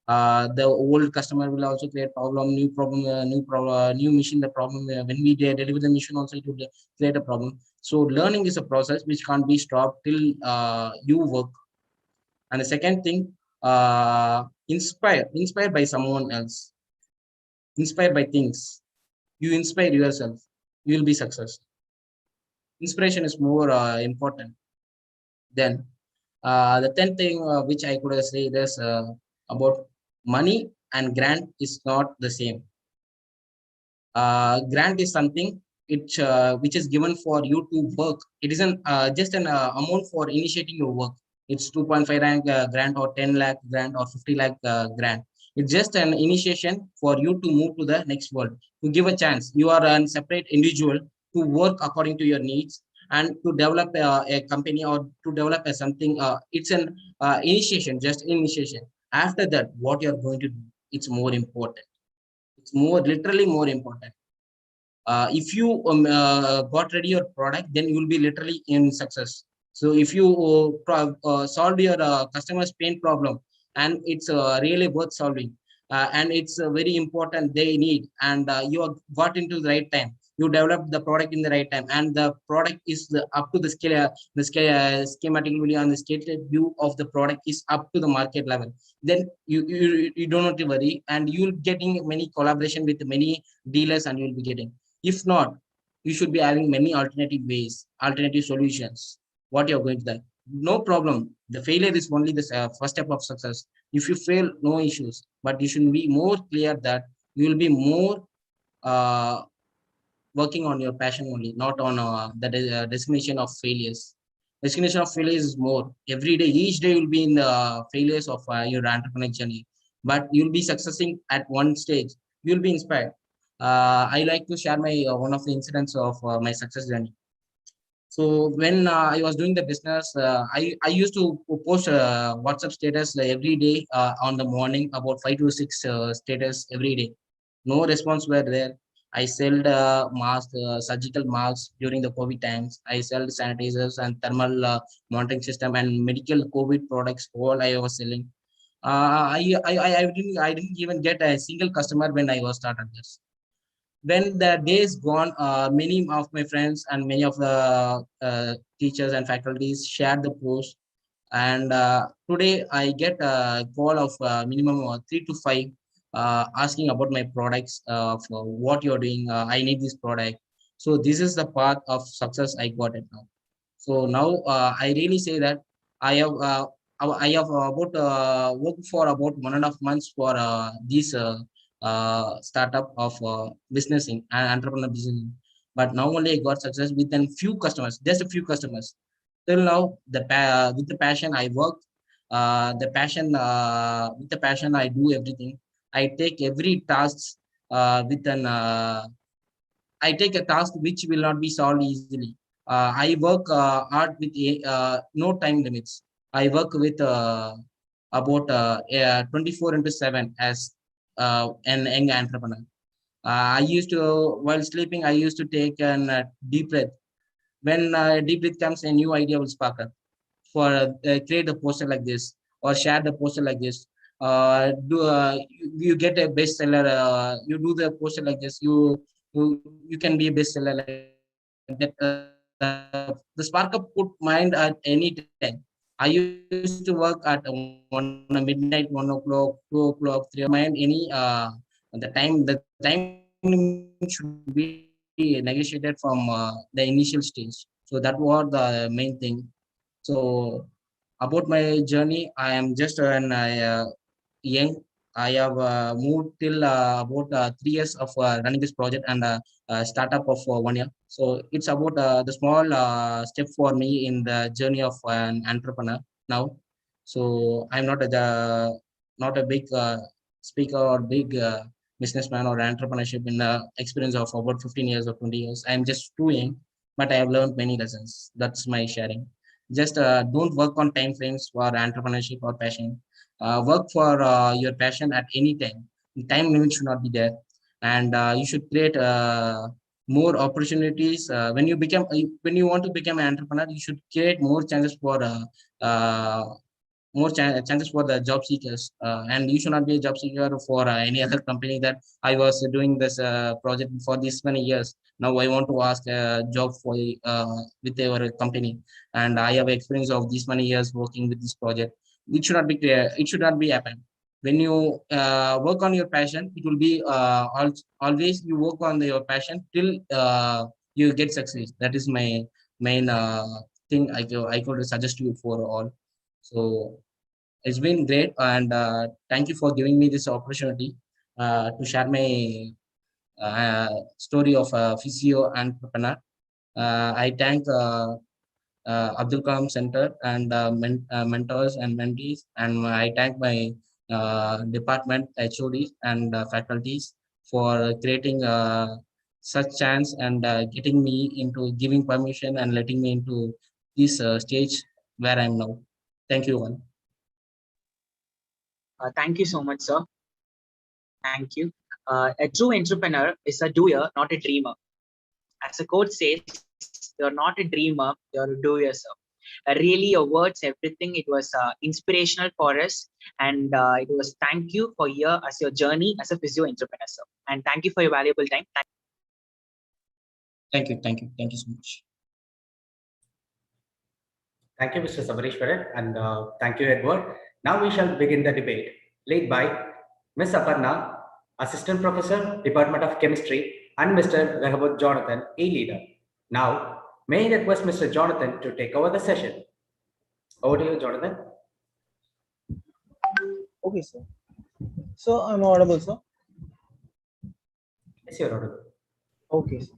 The old customer will also create problem, new problem, new machine. The problem when we deliver the machine also, it will create a problem. So learning is a process which can't be stopped till you work. And the second thing, inspire by someone else, inspired by things. You inspire yourself, you will be successful. Inspiration is more important. Then the 10th thing which I could say is about money and grant is not the same. Grant is something which is given for you to work. It isn't just an amount for initiating your work. It's 2.5 lakh grant, or 10 lakh grant, or 50 lakh grant. It's just an initiation for you to move to the next world, to give a chance. You are a separate individual to work according to your needs and to develop a company, or to develop something. It's an initiation, just initiation. After that, what you're going to do, it's more important. It's more literally more important. If you got ready your product, then you will be literally in success. So if you solve your customer's pain problem, and it's really worth solving, and it's very important they need, and you have got into the right time, you develop the product in the right time, and the product is up to the scale, schematic view and the stated view of the product is up to the market level, then you don't have to worry, and you'll getting many collaboration with many dealers, and you'll be getting. If not, you should be having many alternative ways, alternative solutions. What you're going to do, no problem. The failure is only the first step of success. If you fail, no issues, but you should be more clear that you will be more working on your passion only, not on the destination of failures. Destination of failures is more. Every day, each day you'll be in the failures of your entrepreneur journey, but you'll be succeeding at one stage. You'll be inspired. I like to share my one of the incidents of my success journey. So when I was doing the business, I used to post WhatsApp status every day on the morning, about 5 to 6 status every day. No response were there. I sold masks, surgical masks during the COVID times. I sold sanitizers and thermal monitoring system and medical COVID products. All I was selling. I didn't even get a single customer when I was started this. When the days gone, many of my friends and many of the teachers and faculties shared the post, and today I get a call of minimum 3 to 5 asking about my products, for what you're doing. I need this product. So this is the path of success I got it now. So now I really say that I have about worked for about 1.5 months for this startup of businessing and entrepreneur business. But now only I got success within few customers, just a few customers. Till now, with the passion I work, with the passion I do everything. I take every task with an I take a task which will not be solved easily. I work hard with no time limits. I work with about 24/7 as an young entrepreneur. I used to, while sleeping, I used to take a deep breath. When deep breath comes, a new idea will spark up for create a poster like this or share the poster like this. You get a bestseller. You do the poster like this. You can be a bestseller like that. The spark up put mind at any time. I used to work at one midnight, 1 o'clock, 2 o'clock, 3 o'clock. Mind any the time should be negotiated from the initial stage. So that was the main thing. So about my journey, I am just an young. I have moved till about 3 years of running this project and startup of 1 year. So it's about the small step for me in the journey of an entrepreneur now. So I'm not a big speaker or big businessman or entrepreneurship in the experience of about 15 years or 20 years. I'm just too young, but I have learned many lessons. That's my sharing. Just don't work on time frames for entrepreneurship or passion. Work for your passion at any time. The time limit should not be there, and you should create more opportunities. When you want to become an entrepreneur, you should create more chances for uh, chances for the job seekers, and you should not be a job seeker for any other company that I was doing this project for this many years. Now I want to ask a job for with your company, and I have experience of these many years working with this project. It should not be clear. It should not be happen. When you work on your passion, it will be always you work on your passion till you get success. That is my main thing I could suggest you for all. So it's been great, and thank you for giving me this opportunity to share my story of a physio entrepreneur. I thank Abdul Kalam Center and mentors and mentees, and I thank my department HODs and faculties for creating such chance and getting me into giving permission and letting me into this stage where I am now. Thank you all. Thank you so much, sir. Thank you. A true entrepreneur is a doer, not a dreamer. As the quote says, you're not a dreamer, you're a doer, sir. Really, your words, everything, it was inspirational for us. And it was thank you for your as your journey as a physio entrepreneur, sir. And thank you for your valuable time. Thank you so much. Thank you, Mr. Sabarishwaran, and thank you, Edward. Now we shall begin the debate, led by Ms. Aparna, Assistant Professor, Department of Chemistry, and Mr. Rehoboth Jonathan, a leader. Now, may I request Mr. Jonathan to take over the session. Over to you, Jonathan. Okay, sir. So I'm audible, sir? Yes, you're audible. Okay, sir.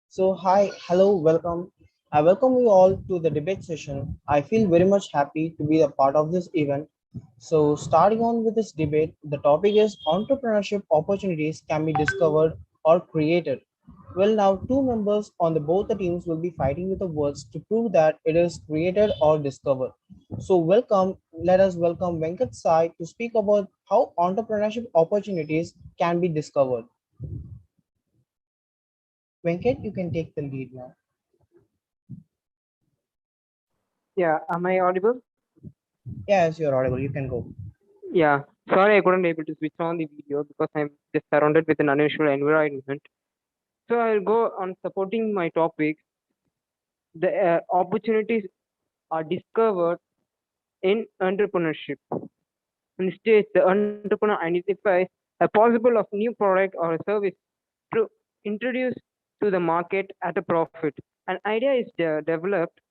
So hi, hello, welcome. I welcome you all to the debate session. I feel very much happy to be a part of this event. So starting on with this debate, the topic is entrepreneurship opportunities can be discovered or created. Well, now two members on both the teams will be fighting with the words to prove that it is created or discovered. So let us welcome Venkat Sai to speak about how entrepreneurship opportunities can be discovered. Venkat, you can take the lead now. Yeah, am I audible? Yes, you're audible. You can go. Yeah, sorry I couldn't able to switch on the video because I'm just surrounded with an unusual environment. So I'll go on supporting my topic. The opportunities are discovered in entrepreneurship. Instead, the entrepreneur identifies a possible of new product or a service to introduce to the market at a profit. An idea is developed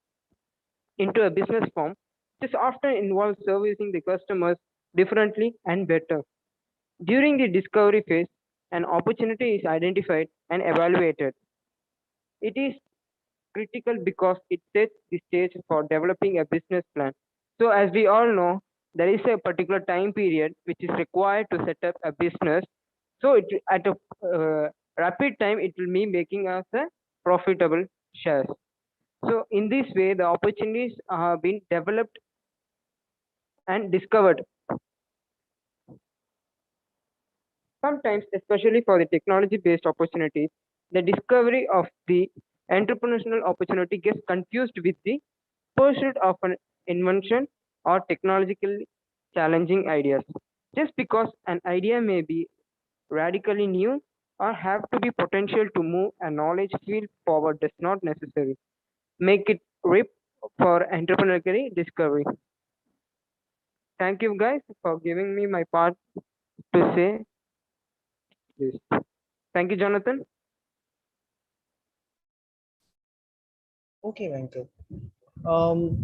into a business form. This often involves servicing the customers differently and better. During the discovery phase, an opportunity is identified and evaluated. It is critical because it sets the stage for developing a business plan. So as we all know, there is a particular time period which is required to set up a business. So it at a rapid time, it will be making us a profitable shares. So in this way, the opportunities have been developed and discovered. Sometimes, especially for the technology-based opportunities, the discovery of the entrepreneurial opportunity gets confused with the pursuit of an invention or technologically challenging ideas. Just because an idea may be radically new or have to be potential to move a knowledge field forward does not necessarily make it rip for entrepreneurial discovery. Thank you guys for giving me my part to say this. Thank you, Jonathan. Okay, Venkat. Well,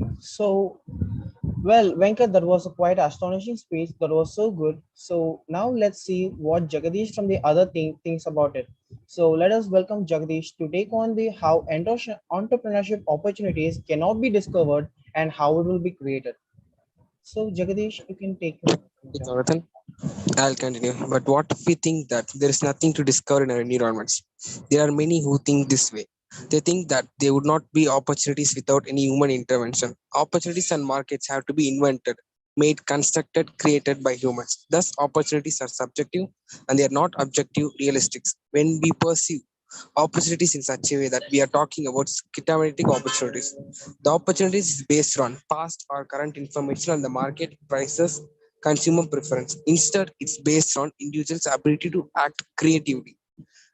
Venkat, that was a quite astonishing speech. That was so good. So now let's see what Jagadish from the other thing thinks about it. So let us welcome Jagadish to take on the how entrepreneurship opportunities cannot be discovered and how it will be created. So Jagadish, you can take it. Jonathan, I'll continue. But what if we think that there is nothing to discover in our environments? There are many who think this way. They think that there would not be opportunities without any human intervention. Opportunities and markets have to be invented, made, constructed, created by humans. Thus, opportunities are subjective and they are not objective realistics. When we perceive opportunities in such a way that we are talking about schematic opportunities, the opportunities is based on past or current information on the market prices, consumer preference. Instead, it's based on individuals' ability to act creatively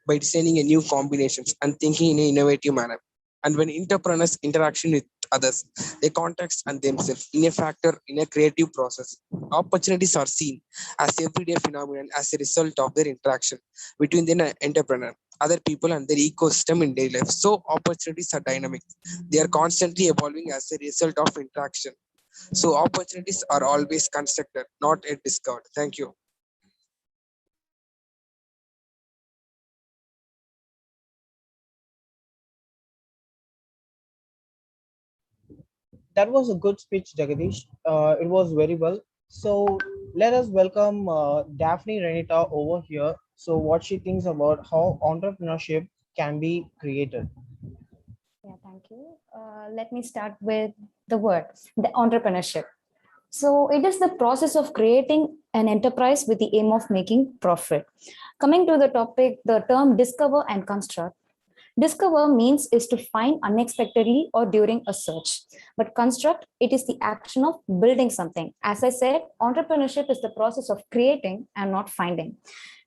by designing a new combinations and thinking in an innovative manner. And when entrepreneurs interaction with others, they context and themselves in a factor in a creative process. Opportunities are seen as everyday phenomenon as a result of their interaction between the entrepreneur, other people and their ecosystem in daily life. So opportunities are dynamic. They are constantly evolving as a result of interaction. So opportunities are always constructed, not yet discovered. Thank you. That was a good speech, Jagadish. It was very well. So let us welcome Daphne Renita over here. So what she thinks about how entrepreneurship can be created. Yeah, thank you. Let me start with the word, the entrepreneurship. So it is the process of creating an enterprise with the aim of making profit. Coming to the topic, the term discover and construct. Discover means is to find unexpectedly or during a search. But construct, it is the action of building something. As I said, entrepreneurship is the process of creating and not finding.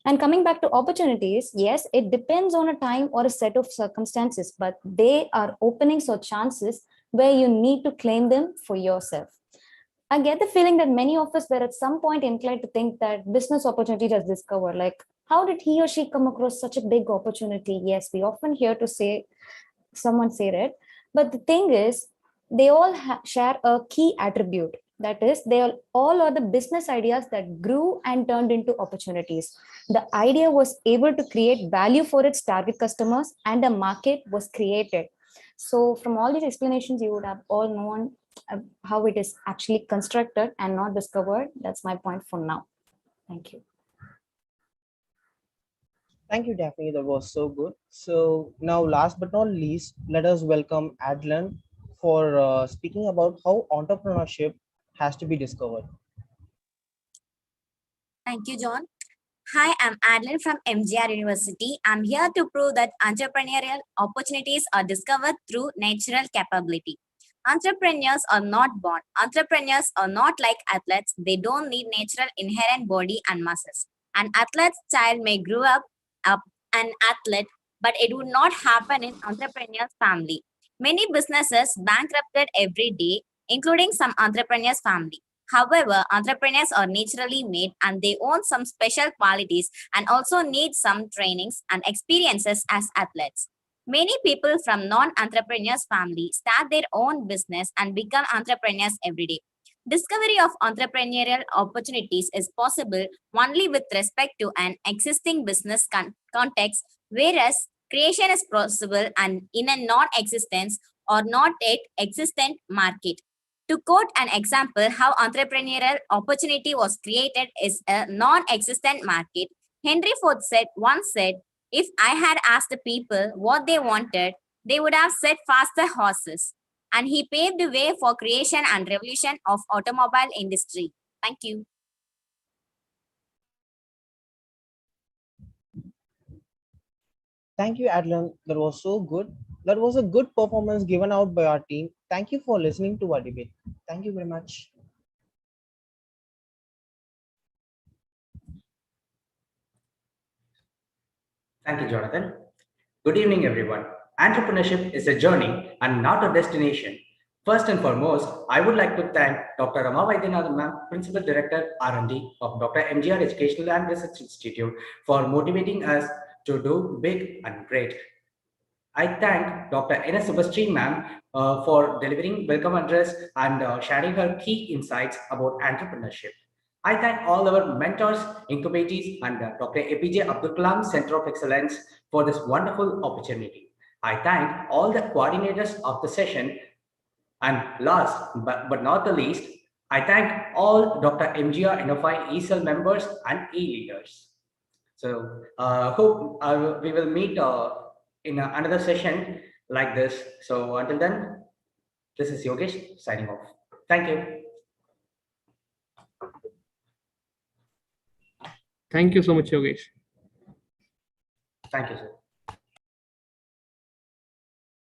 And coming back to opportunities, yes, it depends on a time or a set of circumstances, but they are openings or chances where you need to claim them for yourself. I get the feeling that many of us were at some point inclined to think that business opportunity does discover, like, how did he or she come across such a big opportunity? Yes, we often hear to say, someone say it, but the thing is, they all share a key attribute. That is, they all are the business ideas that grew and turned into opportunities. The idea was able to create value for its target customers and a market was created. So from all these explanations, you would have all known how it is actually constructed and not discovered. That's my point for now. Thank you. Thank you, Daphne. That was so good. So now, last but not least, let us welcome Adlan for speaking about how entrepreneurship has to be discovered. Thank you, John. Hi, I'm Adeline from MGR University. I'm here to prove that entrepreneurial opportunities are discovered through natural capability. Entrepreneurs are not born. Entrepreneurs are not like athletes. They don't need natural inherent body and muscles. An athlete's child may grow up an athlete, but it would not happen in entrepreneur's family. Many businesses bankrupted every day, including some entrepreneurs' family. However, entrepreneurs are naturally made and they own some special qualities and also need some trainings and experiences as athletes. Many people from non-entrepreneurs family start their own business and become entrepreneurs every day. Discovery of entrepreneurial opportunities is possible only with respect to an existing business context, whereas creation is possible and in a non-existence or not yet existent market. To quote an example, how entrepreneurial opportunity was created is a non-existent market. Henry Ford once said, if I had asked the people what they wanted, they would have said faster horses. And he paved the way for creation and revolution of automobile industry. Thank you. Thank you, Adlan. That was so good. That was a good performance given out by our team. Thank you for listening to our debate. Thank you very much. Thank you, Jonathan. Good evening, everyone. Entrepreneurship is a journey and not a destination. First and foremost, I would like to thank Dr. Rama Vaidyanathan ma'am, Principal Director R&D of Dr. MGR Educational and Research Institute, for motivating us to do big and great. I thank Dr. N.S. Subhastri ma'am for delivering welcome address and sharing her key insights about entrepreneurship. I thank all our mentors, incubators, and Dr. APJ Abdul Kalam Center of Excellence for this wonderful opportunity. I thank all the coordinators of the session. And last but not the least, I thank all Dr. MGR iNNOFY ESL members and e-leaders. So hope we will meet in another session like this. So until then, this is Yogesh signing off. Thank you. Thank you so much, Yogesh. Thank you, sir.